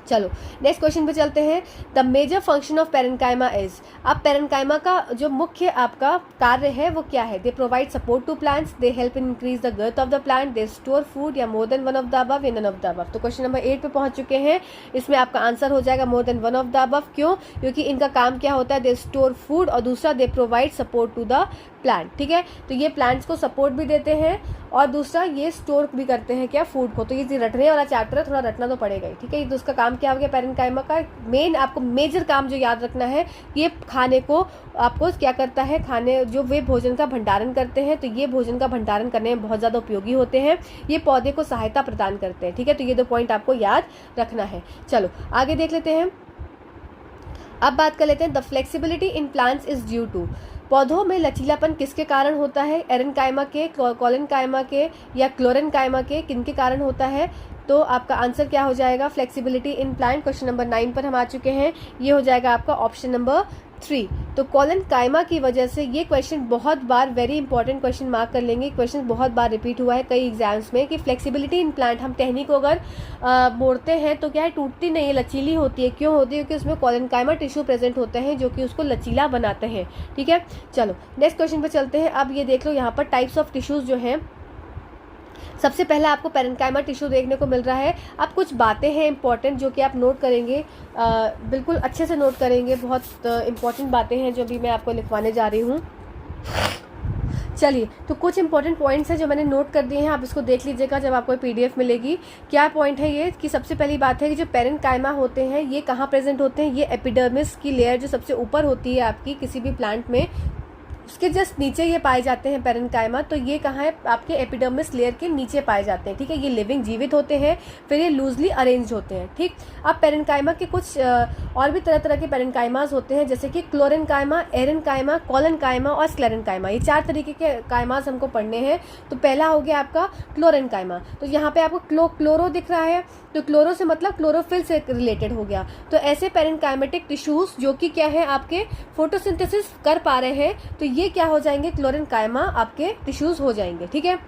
चलो नेक्स्ट क्वेश्चन पे चलते हैं। The major function of parenchyma is, अब पेरेन्काइमा का जो मुख्य आपका कार्य है वो क्या है, they provide support to plants, they help in increase the growth of the plant, they store food या more than one of the above या नन ऑफ द अबव। तो क्वेश्चन नंबर 8 पे पहुंच चुके हैं, इसमें आपका आंसर हो जाएगा more than one of the above. क्यों, क्योंकि इनका काम क्या होता है, दे स्टोर फूड, और दूसरा they provide support to the plant. ठीक है, तो ये प्लांट्स को सपोर्ट भी देते हैं और दूसरा ये स्टोर भी करते हैं क्या, फूड को। तो ये रटने वाला चैप्टर है, थोड़ा रटना तो पड़ेगा ही। ठीक है, तो उसका काम क्या हो गया, पेरेन्काइमा का मेन आपको मेजर काम जो याद रखना है, ये खाने को आपको क्या करता है, खाने जो वे भोजन का भंडारण करते हैं, तो ये भोजन का भंडारण करने में बहुत ज़्यादा उपयोगी होते हैं, ये पौधे को सहायता प्रदान करते हैं। ठीक है, तो ये 2 पॉइंट आपको याद रखना है। चलो आगे देख लेते हैं। अब बात कर लेते हैं, the flexibility in plants is due to, पौधों में लचीलापन किसके कारण होता है, एरेन्काइमा के, कोलेनकाइमा के या क्लोरेनकाइमा के, किनके कारण होता है। तो आपका आंसर क्या हो जाएगा, flexibility in plant. Question number 9 पर हम आ चुके हैं, ये हो जाएगा आपका ऑप्शन नंबर 3। तो कोलेनकाइमा की वजह से, ये क्वेश्चन बहुत बार, वेरी इंपॉर्टेंट क्वेश्चन मार्क कर लेंगे, क्वेश्चन बहुत बार रिपीट हुआ है कई एग्जाम्स में कि फ्लेक्सिबिलिटी इन प्लांट, हम टहनी को अगर मोड़ते हैं तो क्या है, टूटती नहीं है, लचीली होती है। क्यों होती है, क्योंकि उसमें कोलेनकाइमा टिश्यू प्रेजेंट होते हैं जो कि उसको लचीला बनाते हैं। ठीक है, चलो नेक्स्ट क्वेश्चन पर चलते हैं। अब ये देख लो, यहाँ पर टाइप्स ऑफ टिश्यूज जो हैं, सबसे पहला आपको पेरेन्काइमा टिश्यू देखने को मिल रहा है। अब कुछ बातें हैं इंपॉर्टेंट जो कि आप नोट करेंगे, बिल्कुल अच्छे से नोट करेंगे, बहुत इंपॉर्टेंट बातें हैं जो भी मैं आपको लिखवाने जा रही हूँ। चलिए, तो कुछ इंपॉर्टेंट पॉइंट्स हैं जो मैंने नोट कर दिए हैं, आप इसको देख लीजिएगा जब आपको PDF मिलेगी। क्या पॉइंट है ये, कि सबसे पहली बात है कि जो पेरेन्काइमा होते हैं ये कहाँ प्रेजेंट होते हैं, ये एपिडर्मिस की लेयर जो सबसे ऊपर होती है आपकी किसी भी प्लांट में, उसके जस्ट नीचे ये पाए जाते हैं पेरेन्काइमा। तो ये कहाँ है, आपके एपिडर्मिस लेयर के नीचे पाए जाते हैं। ठीक है, ये लिविंग जीवित होते हैं, फिर ये लूजली अरेंज होते हैं। ठीक, अब पेरेन्काइमा के कुछ और भी तरह तरह के पेरेन्काइमास होते हैं, जैसे कि क्लोरेनकाइमा, एरेन्काइमा, कोलेनकाइमा और स्क्लेरेन्काइमा। ये 4 तरीके के काइमास हमको पढ़ने हैं। तो पहला हो गया आपका क्लोरेनकाइमा। तो यहाँ पे आपको क्लोरो दिख रहा है, तो क्लोरो से मतलब क्लोरोफिल से रिलेटेड हो गया। तो ऐसे पेरेन्काइमेटिक टिश्यूज जो कि क्या है, आपके फोटोसिंथेसिस कर पा रहे हैं, तो ये क्या हो जाएंगे, क्लोरेनकाइमा आपके टिश्यूज हो जाएंगे। ठीक है,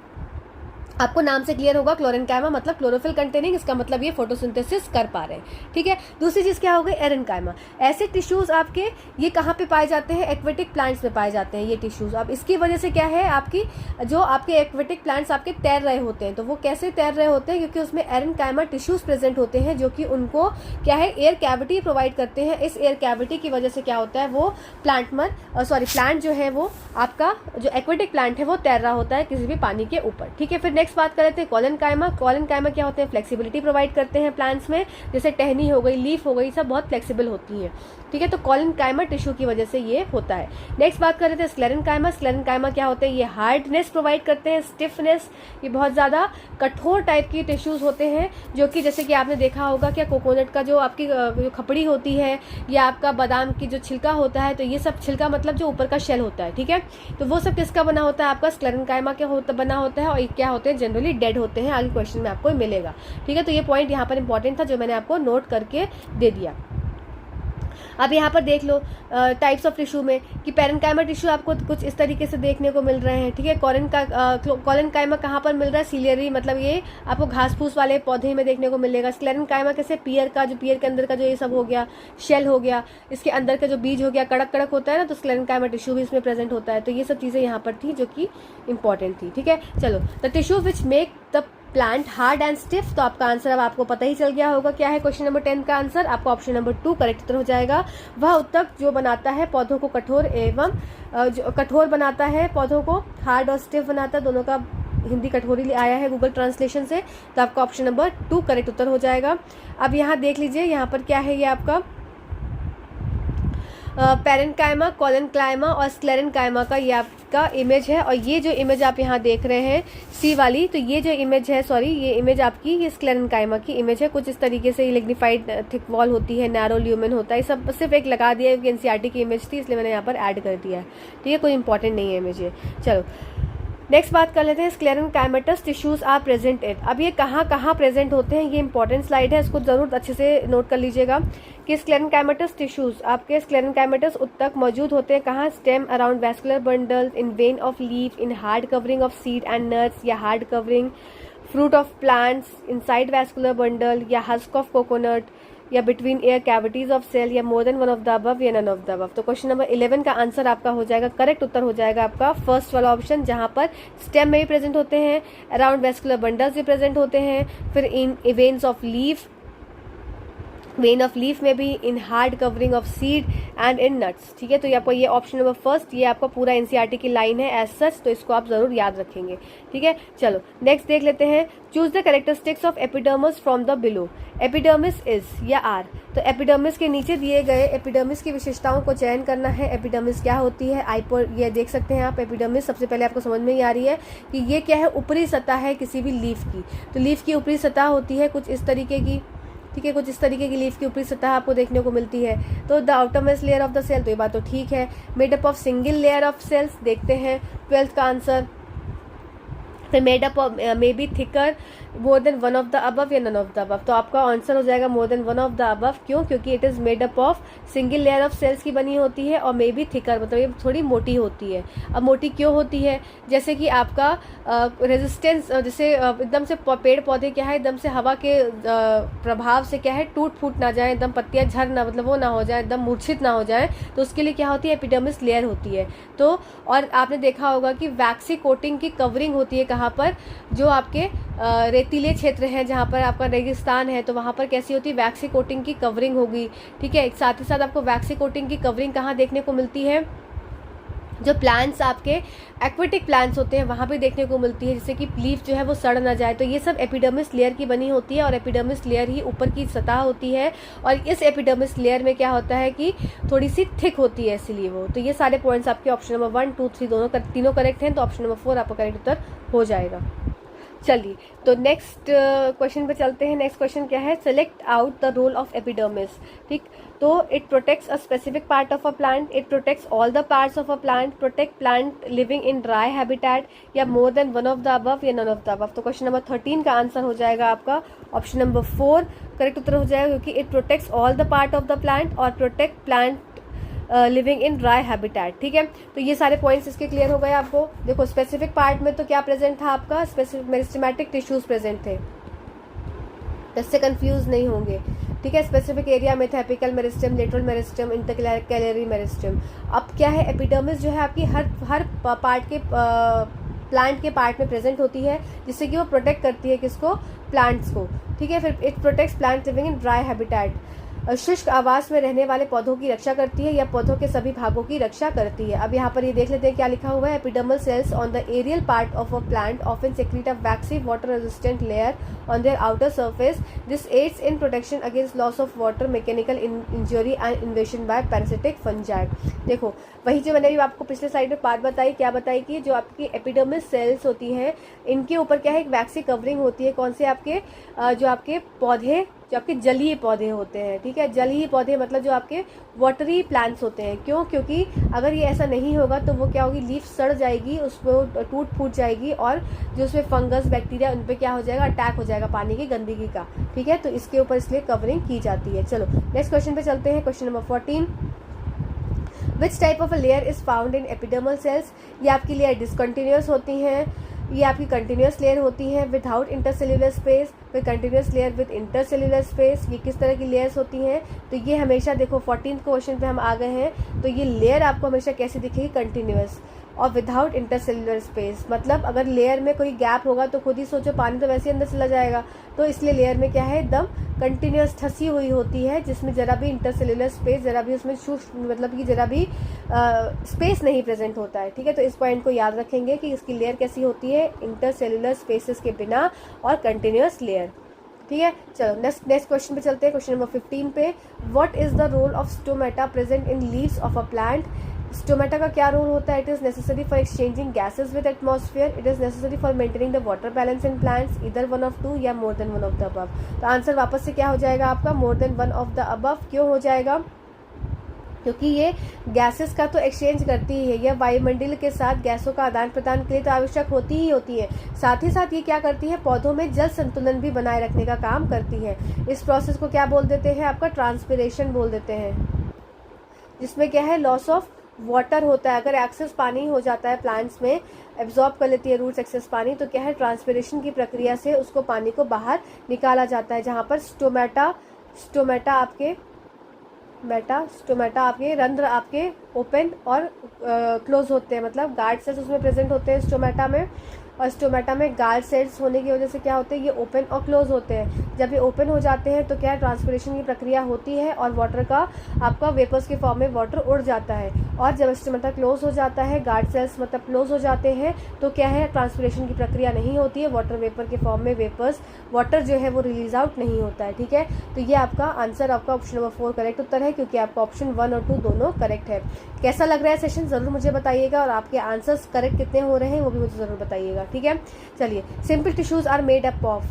आपको नाम से क्लियर होगा, क्लोरेनकाइमा मतलब क्लोरोफिल कंटेनिंग, इसका मतलब ये फोटोसिंथेसिस कर पा रहे हैं। ठीक है, दूसरी चीज क्या हो गई, एरेन्काइमा। ऐसे टिश्यूज आपके ये कहाँ पे पाए जाते हैं, एक्वेटिक प्लांट्स में पाए जाते हैं ये टिश्यूज। अब इसकी वजह से क्या है, आपकी जो आपके एक्वेटिक प्लांट्स आपके तैर रहे होते हैं, तो वो कैसे तैर रहे होते हैं, क्योंकि उसमें एरेन्काइमा टिश्यूज प्रेजेंट होते हैं जो कि उनको क्या है, एयर कैविटी प्रोवाइड करते हैं। इस एयर कैविटी की वजह से क्या होता है, वो प्लांट जो है वो आपका जो एक्वेटिक प्लांट है वो तैर रहा होता है किसी भी पानी के ऊपर। ठीक है, फिर नेक्स्ट बात कर लेते हैं कोलेनकाइमा। कोलेनकाइमा क्या होते हैं, फ्लेक्सिबिलिटी प्रोवाइड करते हैं प्लांट्स में, जैसे टहनी हो गई, लीफ हो गई, सब बहुत फ्लेक्सिबल होती हैं। ठीक है, तो कोलेनकाइमा टिश्यू की वजह से ये होता है। नेक्स्ट बात कर लेते हैं स्क्लेरेन्काइमा। स्क्लेरेन्काइमा क्या होते हैं, ये हार्डनेस प्रोवाइड करते हैं, स्टिफनेस, ये बहुत ज्यादा कठोर टाइप की टिश्यूज होते हैं, जो कि जैसे कि आपने देखा होगा क्या, कोकोनट का जो आपकी जो खपड़ी होती है या आपका बादाम की जो छिलका होता है, तो ये सब छिलका मतलब जो ऊपर का शेल होता है। ठीक है, तो वो सब किसका बना होता है, आपका स्क्लेरेन्काइमा का बना होता है, और ये क्या होते हैं, जनरली डेड होते हैं। आगे क्वेश्चन में आपको मिलेगा। ठीक है, तो ये पॉइंट यहाँ पर इंपॉर्टेंट था जो मैंने आपको नोट करके दे दिया। अब यहाँ पर देख लो टाइप्स ऑफ टिश्यू में कि पेरेन्काइमा टिश्यू आपको कुछ इस तरीके से देखने को मिल रहे हैं। ठीक है, कोलेनकाइमा कहाँ पर मिल रहा है, सीलियरी, मतलब ये आपको घास फूस वाले पौधे में देखने को मिलेगा। स्क्लेरेन्काइमा कैसे, पियर का, जो पियर के अंदर का जो ये सब हो गया, शेल हो गया, इसके अंदर का जो बीज हो गया, कड़क कड़क होता है ना, तो स्क्लेरेन्काइमा टिश्यू भी इसमें प्रेजेंट होता है। तो ये सब चीजें यहाँ पर थी जो कि इंपॉर्टेंट थी। ठीक है, चलो, the tissue which make the plant hard and stiff. तो आपका आंसर अब आपको पता ही चल गया होगा क्या है। क्वेश्चन नंबर 10 का आंसर आपका ऑप्शन नंबर 2 करेक्ट उत्तर हो जाएगा। वह उत्तक जो बनाता है पौधों को कठोर एवं जो कठोर बनाता है पौधों को, हार्ड और स्टिफ बनाता है, दोनों का हिंदी कठोरी आया है गूगल ट्रांसलेशन से। तो आपका ऑप्शन नंबर 2 करेक्ट उत्तर हो जाएगा। अब यहाँ देख लीजिए, यहाँ पर क्या है, ये आपका पेरेन्काइमा, कोलेनकाइमा और स्क्लेरेन्काइमा का ये आपका इमेज है। और ये जो इमेज आप यहाँ देख रहे हैं सी वाली, तो ये जो इमेज है, सॉरी, ये इमेज आपकी ये स्क्लेरेन्काइमा की इमेज है। कुछ इस तरीके से लिग्निफाइड थिक वॉल होती है, नैरो ल्यूमेन होता है, सब सिर्फ एक लगा दिया है, NCERT की इमेज थी इसलिए मैंने यहाँ पर ऐड कर दिया है। ठीक है, कोई इंपॉर्टेंट नहीं है इमेज ये। चलो नेक्स्ट बात कर लेते हैं स्क्लेरेनकाइमेटस टिश्यूज आर प्रेजेंट इन। अब ये कहाँ कहाँ प्रेजेंट होते हैं, ये इंपॉर्टेंट स्लाइड है, इसको जरूर अच्छे से नोट कर लीजिएगा कि स्क्लेरेनकाइमेटस टिश्यूज आपके स्क्लेरेनकाइमेटस उत्तक मौजूद होते हैं कहाँ, stem around vascular bundles, in vein of leaf, in hard covering of seed and nuts या hard covering fruit of plants, inside vascular bundle या हस्क ऑफ कोकोनट, या between air cavities of cell, या more than one of the above या नन ऑफ द अबव। तो क्वेश्चन नंबर 11 का आंसर आपका हो जाएगा, करेक्ट उत्तर हो जाएगा आपका फर्स्ट वाला ऑप्शन, जहां पर स्टेम में भी प्रेजेंट होते हैं, अराउंड वेस्कुलर बंडल्स भी प्रेजेंट होते हैं, फिर in veins of leaf, vein of leaf में भी, in hard covering of seed and in nuts. ठीक है, तो ये आपको ये ऑप्शन नंबर फर्स्ट, ये आपका पूरा एनसीईआरटी की लाइन है एज सच, तो इसको आप जरूर याद रखेंगे। ठीक है, चलो नेक्स्ट देख लेते हैं, choose the characteristics of epidermis from the below. Epidermis is या आर, तो एपिडर्मिस के नीचे दिए गए एपिडर्मिस की विशेषताओं को चयन करना है। एपिडर्मिस क्या होती है, ये देख सकते हैं आप, एपिडर्मिस सबसे पहले आपको समझ में ही आ रही है कि ये क्या है, ऊपरी सतह है किसी भी लीफ की। तो लीफ की ऊपरी सतह होती है कुछ इस तरीके की, ठीक है, कुछ इस तरीके की लीफ की ऊपरी सतह आपको देखने को मिलती है। तो the outermost layer of the cell, तो ये बात तो ठीक है। Made up of single layer of cells, देखते हैं 12th का आंसर। फिर made up maybe thicker more than one of the above या नन ऑफ द अबव, तो आपका आंसर हो जाएगा more than one of the above. क्यों? क्योंकि it is made up of single layer of cells की बनी होती है, और मे बी थिकर मतलब ये थोड़ी मोटी होती है। अब मोटी क्यों होती है, जैसे कि आपका रेजिस्टेंस, जैसे एकदम से पेड़ पौधे क्या है, एकदम से हवा के प्रभाव से क्या है, टूट फूट ना जाए, एकदम पत्तियां झड़ ना, मतलब वो ना हो जाए, एकदम मूर्छित ना हो जाए, तो उसके लिए क्या होती है, एपिडर्मिस लेयर होती है। तो और आपने देखा होगा कि वैक्सी कोटिंग की कवरिंग होती है कहाँ पर, जो आपके रेतीले क्षेत्र हैं, जहाँ पर आपका रेगिस्तान है, तो वहाँ पर कैसी होती है, वैक्सी कोटिंग की कवरिंग होगी। ठीक है, साथ ही साथ आपको वैक्सी कोटिंग की कवरिंग कहाँ देखने को मिलती है, जो प्लांट्स आपके एक्वेटिक प्लांट्स होते हैं वहाँ पे देखने को मिलती है, जिससे कि लीफ जो है वो सड़ ना जाए। तो ये सब एपिडर्मिस लेयर की बनी होती है, और एपिडर्मिस लेयर ही ऊपर की सतह होती है, और इस एपिडर्मिस लेयर में क्या होता है कि थोड़ी सी थिक होती है, इसीलिए वो। तो ये सारे पॉइंट्स आपके ऑप्शन नंबर 1, 2, 3 तीनों करेक्ट हैं, तो ऑप्शन नंबर 4 आपका करेक्ट उत्तर हो जाएगा। चलिए, तो नेक्स्ट क्वेश्चन पे चलते हैं। नेक्स्ट क्वेश्चन क्या है, select out the role of epidermis. ठीक, तो it protects a specific part of a plant, it protects all the parts of a plant, protect plant living in dry habitat, या more than one of the above या नन ऑफ द अबव। तो क्वेश्चन नंबर 13 का आंसर हो जाएगा आपका ऑप्शन नंबर 4 करेक्ट उत्तर हो जाएगा, क्योंकि it protects all the part of the plant और protect plant living in dry habitat. ठीक है, तो ये सारे पॉइंट्स इसके क्लियर हो गए आपको। देखो स्पेसिफिक पार्ट में तो क्या प्रेजेंट था आपका, स्पेसिफिक मेरिस्टेमेटिक टिश्यूज प्रेजेंट थे, इससे कंफ्यूज नहीं होंगे। ठीक है, स्पेसिफिक एरिया में था apical meristem, lateral meristem, intercalary meristem. अब क्या है, एपिडर्मिस जो है आपकी हर पार्ट के प्लांट के पार्ट में प्रेजेंट होती है, जिससे कि वो प्रोटेक्ट करती है किसको, प्लांट्स को। ठीक है, फिर it protects plant living in dry habitat, शुष्क आवास में रहने वाले पौधों की रक्षा करती है, या पौधों के सभी भागों की रक्षा करती है। अब यहाँ पर ये देख लेते हैं क्या लिखा हुआ है, epidermal cells on the aerial part of a plant often secrete a waxy water resistant layer on their outer surface, this aids in protection against loss of water, mechanical injury and invasion by parasitic fungi. देखो वही जो मैंने भी आपको पिछले साइड में बात बताई, क्या बताई कि जो आपकी एपिडर्मल सेल्स होती हैं, इनके ऊपर क्या है, एक वैक्सी कवरिंग होती है। कौन से आपके जो आपके पौधे, जो आपके जलीय पौधे होते हैं। ठीक है, जलीय पौधे मतलब जो आपके वाटरी प्लांट्स होते हैं। क्यों? क्योंकि अगर ये ऐसा नहीं होगा तो वो क्या होगी, लीफ सड़ जाएगी, उसमें टूट फूट जाएगी, और जो उसमें फंगस बैक्टीरिया उन पर क्या हो जाएगा, अटैक हो जाएगा पानी की गंदगी का। ठीक है, तो इसके ऊपर इसलिए कवरिंग की जाती है। चलो नेक्स्ट क्वेश्चन पे चलते हैं, question number 14। Which type of a layer is found in epidermal cells. ये आपकी लेयर डिसकंटिन्यूअस होती हैं, ये आपकी कंटिन्यूअस लेयर होती है विदाउट इंटरसेल्यूलर स्पेस, फिर continuous layer with intercellular space. ये किस तरह की लेयर्स होती हैं, तो ये हमेशा देखो 14th क्वेश्चन पे हम आ गए हैं, तो ये लेयर आपको हमेशा कैसी दिखेगी, कंटिन्यूअस और विदाउट इंटरसेल्यूलर स्पेस। मतलब अगर लेयर में कोई गैप होगा तो खुद ही सोचो पानी तो वैसे ही अंदर चला जाएगा, तो इसलिए लेयर में क्या है, एकदम कंटिन्यूअस ठसी हुई होती है, जिसमें जरा भी इंटरसेल्यूलर स्पेस, जरा भी उसमें मतलब कि जरा भी स्पेस नहीं प्रेजेंट होता है। ठीक है, तो इस पॉइंट को याद रखेंगे कि इसकी लेयर कैसी होती है, इंटरसेल्यूलर स्पेसेस के बिना और कंटिन्यूअस लेयर। ठीक है, चलो नेक्स्ट क्वेश्चन पे चलते हैं, क्वेश्चन नंबर 15 पे। What is the role of stomata present in leaves of a plant. Stomata का क्या रोल होता है, it is necessary for exchanging gases with atmosphere, it is necessary for maintaining the water balance in plants, इधर वन ऑफ 2 या more than one of the above. तो आंसर वापस से क्या हो जाएगा आपका, more than one of the above. क्यों हो जाएगा, क्योंकि ये गैसेस का तो एक्सचेंज करती ही है, यह वायुमंडल के साथ गैसों का आदान प्रदान के लिए तो आवश्यक होती ही होती है। साथ ही साथ ये क्या करती है, पौधों में जल संतुलन भी बनाए रखने का काम करती है। इस प्रोसेस को क्या बोल देते हैं, आपका ट्रांसपिरेशन बोल देते हैं, जिसमें क्या है, लॉस ऑफ वाटर होता है। अगर एक्सेस पानी हो जाता है प्लांट्स में, एब्जॉर्ब कर लेती है रूट्स एक्सेस पानी, तो क्या है, ट्रांसपिरेशन की प्रक्रिया से उसको पानी को बाहर निकाला जाता है। जहाँ पर स्टोमेटा आपके रंध्र आपके ओपन और क्लोज होते हैं, मतलब गार्ड सेल्स उसमें प्रेजेंट होते हैं स्टोमेटा में, और स्टोमेटा में गार्ड सेल्स होने की वजह से क्या होते हैं, ये ओपन और क्लोज होते हैं। जब ये ओपन हो जाते हैं तो क्या है, ट्रांसपिरेशन की प्रक्रिया होती है और वाटर का आपका वेपर्स के फॉर्म में वाटर उड़ जाता है। और जब स्टोमेटा क्लोज हो जाता है, गार्ड सेल्स मतलब क्लोज हो जाते हैं, तो क्या है, ट्रांसपिरेशन की प्रक्रिया नहीं होती है, वाटर वेपर के फॉर्म में वेपर्स वाटर जो है वो रिलीज आउट नहीं होता है। ठीक है, तो ये आपका आंसर, आपका ऑप्शन नंबर 4 करेक्ट उत्तर है, क्योंकि आपका ऑप्शन 1 और 2 दोनों करेक्ट है। कैसा लग रहा है सेशन, जरूर मुझे बताइएगा, और आपके आंसर्स करेक्ट कितने हो रहे हैं वो भी मुझे जरूर बताइएगा। ठीक है, चलिए, simple tissues are made up of,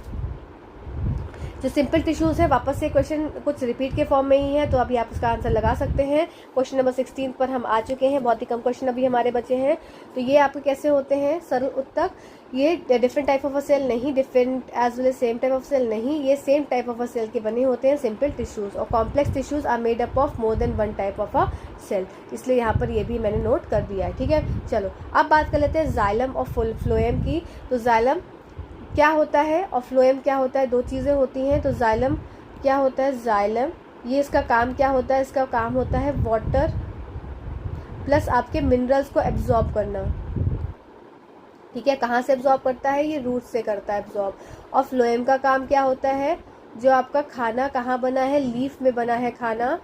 जो सिंपल टिश्यूज है, वापस से क्वेश्चन कुछ रिपीट के फॉर्म में ही है, तो अभी आप इसका आंसर लगा सकते हैं। क्वेश्चन नंबर 16 पर हम आ चुके हैं, बहुत ही कम क्वेश्चन अभी हमारे बचे हैं। तो ये आपके कैसे होते हैं, सरल उत्तक, ये different type of a cell नहीं, different as well as same type of cell नहीं, ये same type of a cell के बने होते हैं सिंपल टिश्यूज। और complex tissues are made up of more than one type of a cell, इसलिए यहाँ पर ये भी मैंने नोट कर दिया है। ठीक है, चलो अब बात कर लेते हैं जाइलम और फ्लोएम की। तो जाइलम क्या होता है और फ्लोएम क्या होता है, दो चीज़ें होती हैं। तो जाइलम क्या होता है, जाइलम ये इसका काम क्या होता है, इसका काम होता है वाटर प्लस आपके मिनरल्स को एब्जॉर्ब करना। ठीक है, कहाँ से एब्जॉर्ब करता है, ये रूट से करता है एब्जॉर्ब। और फ्लोएम का काम क्या होता है, जो आपका खाना कहाँ बना है, लीफ में बना है खाना,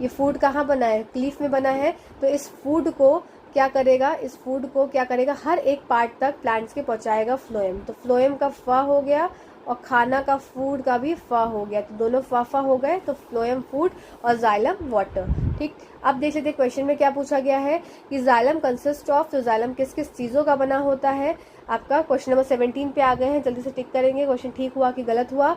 ये फूड कहाँ बना है, लीफ में बना है, तो इस फूड को क्या करेगा, इस फूड को क्या करेगा, हर एक पार्ट तक प्लांट्स के पहुंचाएगा फ्लोएम। तो फ्लोएम का फा हो गया और खाना का फूड का भी फा हो गया, तो दोनों फा हो गए, तो फ्लोएम फूड और जाइलम वाटर। ठीक, अब देख लेते हैं क्वेश्चन में क्या पूछा गया है कि जाइलम कंसिस्ट ऑफ, तो जाइलम किस किस चीज़ों का बना होता है। आपका क्वेश्चन नंबर 17 पे आ गए हैं, जल्दी से टिक करेंगे, क्वेश्चन ठीक हुआ कि गलत हुआ।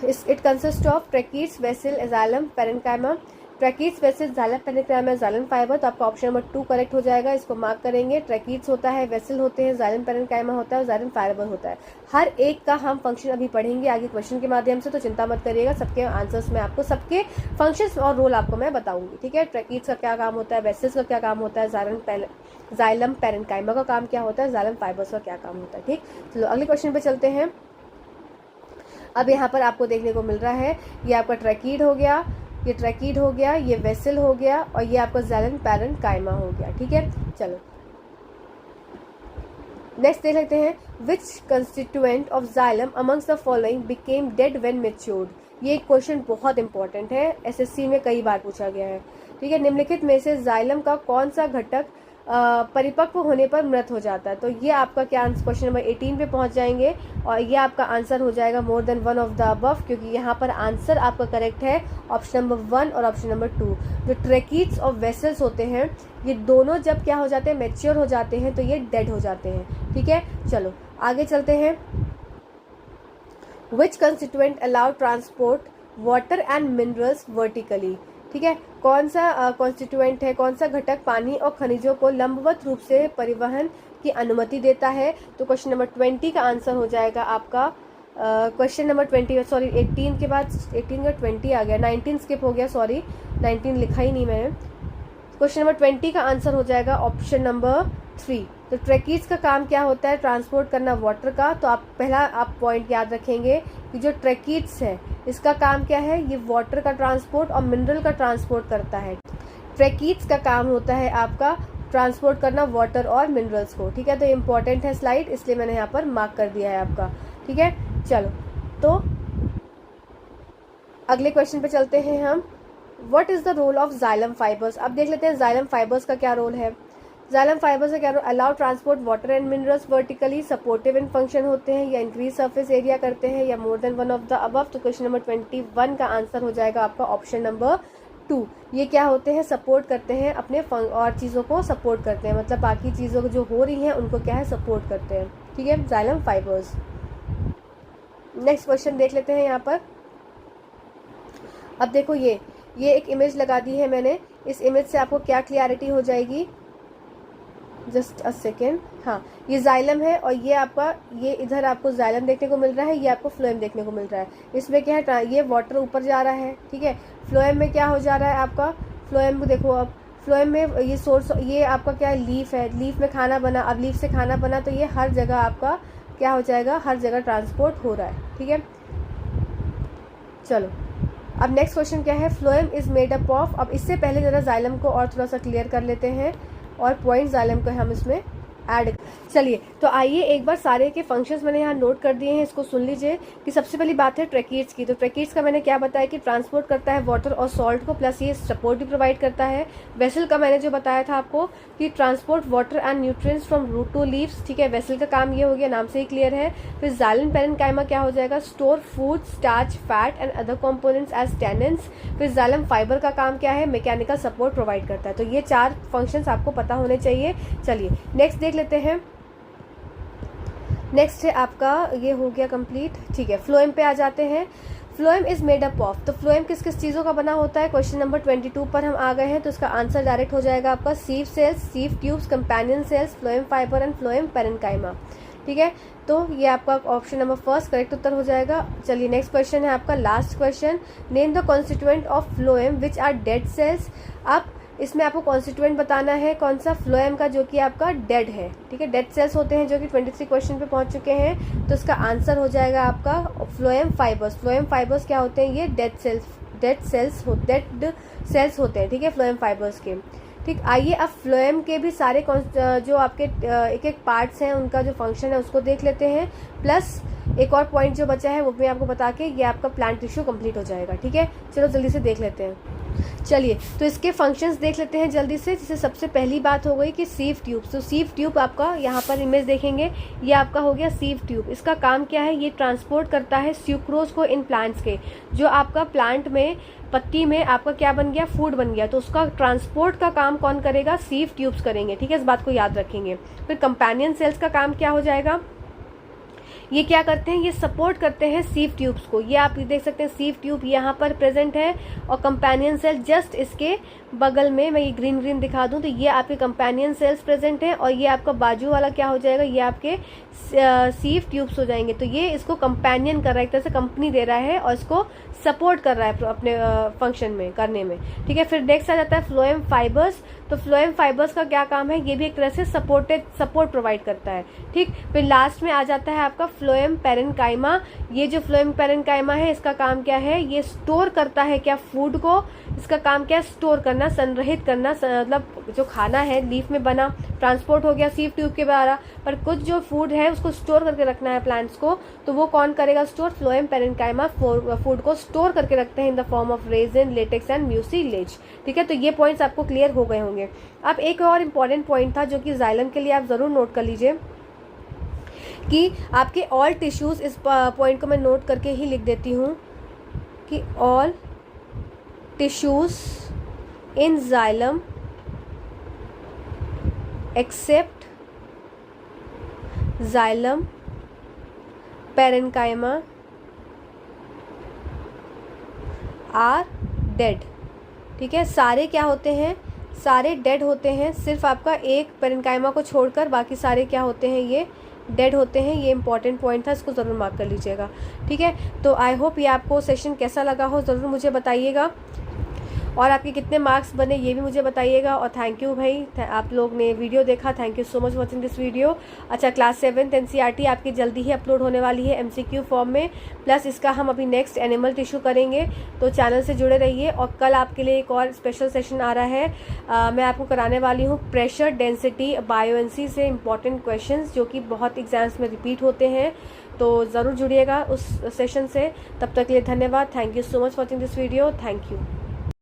It consist of tracheids, vessel, xylem, parenchyma. Tracheids, vessel, xylem, parenchyma, xylem fibre, तो आपका ऑप्शन नंबर 2 करेक्ट हो जाएगा, इसको मार्क करेंगे। ट्रैकीट्स होता है, वेसिल होते हैं, जाइलम पैरेन्काइमा होता है और जाइलम फाइबर होता है। हर एक का हम फंक्शन अभी पढ़ेंगे आगे क्वेश्चन के माध्यम से, तो चिंता मत करिएगा, सबके आंसर्स में आपको सबके फंक्शंस और रोल आपको मैं बताऊंगी। ठीक है, ट्रैकीट्स का क्या काम होता है, वेसिल्स का क्या काम होता है, जाइलम पैरेन्काइमा का काम क्या होता है, जाइलम फाइबर्स का क्या काम होता है। ठीक, चलो अगले क्वेश्चन पे चलते हैं। अब यहाँ पर आपको देखने को मिल रहा है, ये आपका ट्रैकीड हो गया, ये ट्रैकीड हो गया, ये वेसल हो गया, और ये आपका जाइलम पैरेन्काइमा हो गया। ठीक है, चलो नेक्स्ट देख लेते हैं, which constituent of xylem amongst the following became dead when matured. ये क्वेश्चन बहुत इंपॉर्टेंट है, एसएससी में कई बार पूछा गया है। ठीक है, निम्नलिखित में से जाइलम का कौन सा घटक परिपक्व होने पर मृत हो जाता है। तो ये आपका क्या आंसर, क्वेश्चन नंबर 18 पे पहुंच जाएंगे, और ये आपका आंसर हो जाएगा more than one of the above, क्योंकि यहाँ पर आंसर आपका करेक्ट है ऑप्शन नंबर 1 और ऑप्शन नंबर 2। जो ट्रैकीट्स और वेसल्स होते हैं, ये दोनों जब क्या हो जाते हैं, मैच्योर हो जाते हैं, तो ये डेड हो जाते हैं। ठीक है, चलो आगे चलते हैं। Which constituent allow transport water and minerals vertically. ठीक है, कौन सा कॉन्स्टिट्यूएंट है, कौन सा घटक पानी और खनिजों को लंबवत रूप से परिवहन की अनुमति देता है। तो क्वेश्चन नंबर 20 का आंसर हो जाएगा आपका क्वेश्चन नंबर 20, सॉरी 18 के बाद 18 का 20 आ गया, 19 स्किप हो गया, सॉरी 19 लिखा ही नहीं मैंने। क्वेश्चन नंबर 20 का आंसर हो जाएगा ऑप्शन नंबर 3। तो ट्रैकीट्स का काम क्या होता है, ट्रांसपोर्ट करना वाटर का। तो आप पहला आप पॉइंट याद रखेंगे कि जो ट्रैकीट्स है इसका काम क्या है, ये वाटर का ट्रांसपोर्ट और मिनरल का ट्रांसपोर्ट करता है। ट्रैकीट्स का काम होता है आपका ट्रांसपोर्ट करना वाटर और मिनरल्स को। ठीक है, तो इम्पॉर्टेंट है स्लाइड, इसलिए मैंने यहाँ पर मार्क कर दिया है आपका। ठीक है, चलो तो अगले क्वेश्चन पे चलते हैं हम। What is the role of xylem fibres. अब देख लेते हैं जाइलम फाइबर्स का क्या रोल है। जाइलम फाइबर्स का क्या रोल, allow transport water and minerals vertically, supportive in function होते हैं, या इंक्रीज सरफेस एरिया करते हैं, या more than one of the above. तो क्वेश्चन नंबर 21 का आंसर हो जाएगा आपका ऑप्शन नंबर 2। ये क्या होते हैं, सपोर्ट करते हैं अपने और चीज़ों को सपोर्ट करते हैं, मतलब बाकी चीज़ों जो हो रही हैं उनको क्या है, सपोर्ट करते हैं। ठीक है, जाइलम फाइबर्स। नेक्स्ट क्वेश्चन देख लेते हैं यहाँ पर। अब देखो ये ये एक इमेज लगा दी है मैंने, इस इमेज से आपको क्या क्लियरिटी हो जाएगी, जस्ट अ सेकेंड। हाँ, ये जाइलम है और ये आपका, ये इधर आपको जाइलम देखने को मिल रहा है, ये आपको फ्लोएम देखने को मिल रहा है। इसमें क्या है, ये वाटर ऊपर जा रहा है, ठीक है। फ्लोएम में क्या हो जा रहा है आपका, फ्लोएम को देखो, अब फ्लोएम में ये सोर्स, ये आपका क्या है, लीफ है, लीफ में खाना बना, अब लीफ से खाना बना तो ये हर जगह आपका क्या हो जाएगा, हर जगह ट्रांसपोर्ट हो रहा है, ठीक है। चलो अब नेक्स्ट क्वेश्चन क्या है, phloem is made up of. अब इससे पहले जरा जाइलम को और थोड़ा सा क्लियर कर लेते हैं और पॉइंट जाइलम को हम इसमें ऐड। चलिए तो आइए एक बार सारे के फंक्शंस मैंने यहाँ नोट कर दिए हैं, इसको सुन लीजिए। कि सबसे पहली बात है ट्रैकीड्स की। तो ट्रैकीड्स का मैंने क्या बताया कि ट्रांसपोर्ट करता है वाटर और सॉल्ट को, प्लस ये सपोर्ट भी प्रोवाइड करता है। वेसल का मैंने जो बताया था आपको कि transport water and nutrients from root to leaves, ठीक है। वेसल का काम ये हो गया, नाम से ही क्लियर है। फिर जाइलम पैरेन्काइमा क्या हो जाएगा, store food, starch, fat and other components as tannins. फिर जाइलम फाइबर का काम क्या है, मैकेनिकल सपोर्ट प्रोवाइड करता है। तो ये 4 फंक्शंस आपको पता होने चाहिए। चलिए नेक्स्ट देख लेते हैं। नेक्स्ट है आपका, ये हो गया कंप्लीट, ठीक है। फ्लोएम पे आ जाते हैं। Phloem is made up of. तो फ्लोएम किस किस चीज़ों का बना होता है, क्वेश्चन नंबर 22 पर हम आ गए हैं। तो इसका आंसर डायरेक्ट हो जाएगा आपका sieve cells, sieve tubes, companion cells, phloem fibre and phloem parenchyma, ठीक है। तो ये आपका ऑप्शन नंबर फर्स्ट करेक्ट उत्तर हो जाएगा। चलिए नेक्स्ट क्वेश्चन है आपका last question, name the constituent of phloem which are dead cells. अब इसमें आपको कॉन्स्टिट्यूएंट बताना है कौन सा, फ्लोएम का जो कि आपका डेड है, ठीक है। डेड सेल्स होते हैं जो कि 23 क्वेश्चन पे पहुंच चुके हैं। तो इसका आंसर हो जाएगा आपका फ्लोएम फाइबर्स। फ्लोएम फाइबर्स क्या होते हैं, ये डेड सेल्स होते हैं, ठीक है, फ्लोएम फाइबर्स के, ठीक। आइए अब फ्लोएम के भी सारे जो आपके एक एक पार्ट्स हैं उनका जो फंक्शन है उसको देख लेते हैं, प्लस एक और पॉइंट जो बचा है वो भी आपको बता के ये आपका प्लांट टिश्यू कंप्लीट हो जाएगा, ठीक है। चलो जल्दी से देख लेते हैं। चलिए तो इसके फंक्शंस देख लेते हैं जल्दी से। जैसे सबसे पहली बात हो गई कि सीव ट्यूब। तो सीव ट्यूब आपका यहाँ पर इमेज देखेंगे, ये आपका हो गया सीव ट्यूब। इसका काम क्या है, ये ट्रांसपोर्ट करता है स्यूक्रोज को इन प्लांट्स के। जो आपका प्लांट में पत्ती में आपका क्या बन गया, फूड बन गया, तो उसका ट्रांसपोर्ट का काम कौन करेगा, सीव ट्यूब्स करेंगे, ठीक है। इस बात को याद रखेंगे। फिर कंपेनियन सेल्स का काम क्या हो जाएगा, ये क्या करते हैं, ये सपोर्ट करते हैं सीव ट्यूब्स को। ये आप देख सकते हैं सीव ट्यूब यहाँ पर प्रेजेंट है और कंपेनियन सेल जस्ट इसके बगल में, मैं ये ग्रीन ग्रीन दिखा दूं तो ये आपके कंपेनियन सेल्स प्रेजेंट हैं और ये आपका बाजू वाला क्या हो जाएगा, ये आपके सीव ट्यूब्स हो जाएंगे। तो ये इसको कंपेनियन कर रहा है, एक तरह से कंपनी दे रहा है और इसको सपोर्ट कर रहा है अपने फंक्शन में करने में, ठीक है। फिर नेक्स्ट आ जाता है फ्लोएम फाइबर्स। तो फ्लोएम फाइबर्स का क्या काम है, ये भी एक तरह से सपोर्ट प्रोवाइड करता है, ठीक। फिर लास्ट में आ जाता है आपका फ्लोएम पैरेन्काइमा। ये जो फ्लोएम पैरेन्काइमा है इसका काम क्या है, ये स्टोर करता है क्या, फूड को। इसका काम क्या है, स्टोर करना, संग्रहित करना, मतलब जो खाना है लीफ में बना, ट्रांसपोर्ट हो गया सीव ट्यूब के द्वारा, पर कुछ जो फूड है उसको स्टोर करके रखना है प्लांट्स को, तो वो कौन करेगा स्टोर, फ्लोएम पैरेन्काइमा फूड को स्टोर करके रखते हैं in the form of resin, latex and mucilage, ठीक है। तो ये पॉइंट्स आपको क्लियर हो गए होंगे। अब एक और इम्पॉर्टेंट पॉइंट था जो कि जाइलम के लिए आप जरूर नोट कर लीजिए कि आपके ऑल टिश्यूज, इस पॉइंट को मैं नोट करके ही लिख देती हूँ कि all tissues in xylem except xylem parenchyma are dead, ठीक है। सारे क्या होते हैं, सारे डेड होते हैं, सिर्फ आपका एक पैरेन्काइमा को छोड़कर बाकी सारे क्या होते हैं, ये डेड होते हैं। ये इंपॉर्टेंट पॉइंट था, इसको ज़रूर मार्क कर लीजिएगा, ठीक है। तो आई होप ये आपको सेशन कैसा लगा हो, ज़रूर मुझे बताइएगा और आपके कितने मार्क्स बने ये भी मुझे बताइएगा। और थैंक यू भाई, आप लोग ने वीडियो देखा, thank you so much watching this video. अच्छा, क्लास 7th NCERT आपकी जल्दी ही अपलोड होने वाली है MCQ फॉर्म में, प्लस इसका हम अभी नेक्स्ट एनिमल टिश्यू करेंगे, तो चैनल से जुड़े रहिए। और कल आपके लिए एक और स्पेशल सेशन आ रहा है, मैं आपको कराने वाली हूँ प्रेशर डेंसिटी बायोएनसी से इंपॉर्टेंट क्वेश्चन जो कि बहुत एग्जाम्स में रिपीट होते हैं, तो ज़रूर जुड़िएगा उस सेशन से। तब तक के लिए धन्यवाद, thank you so much watching this video, thank you.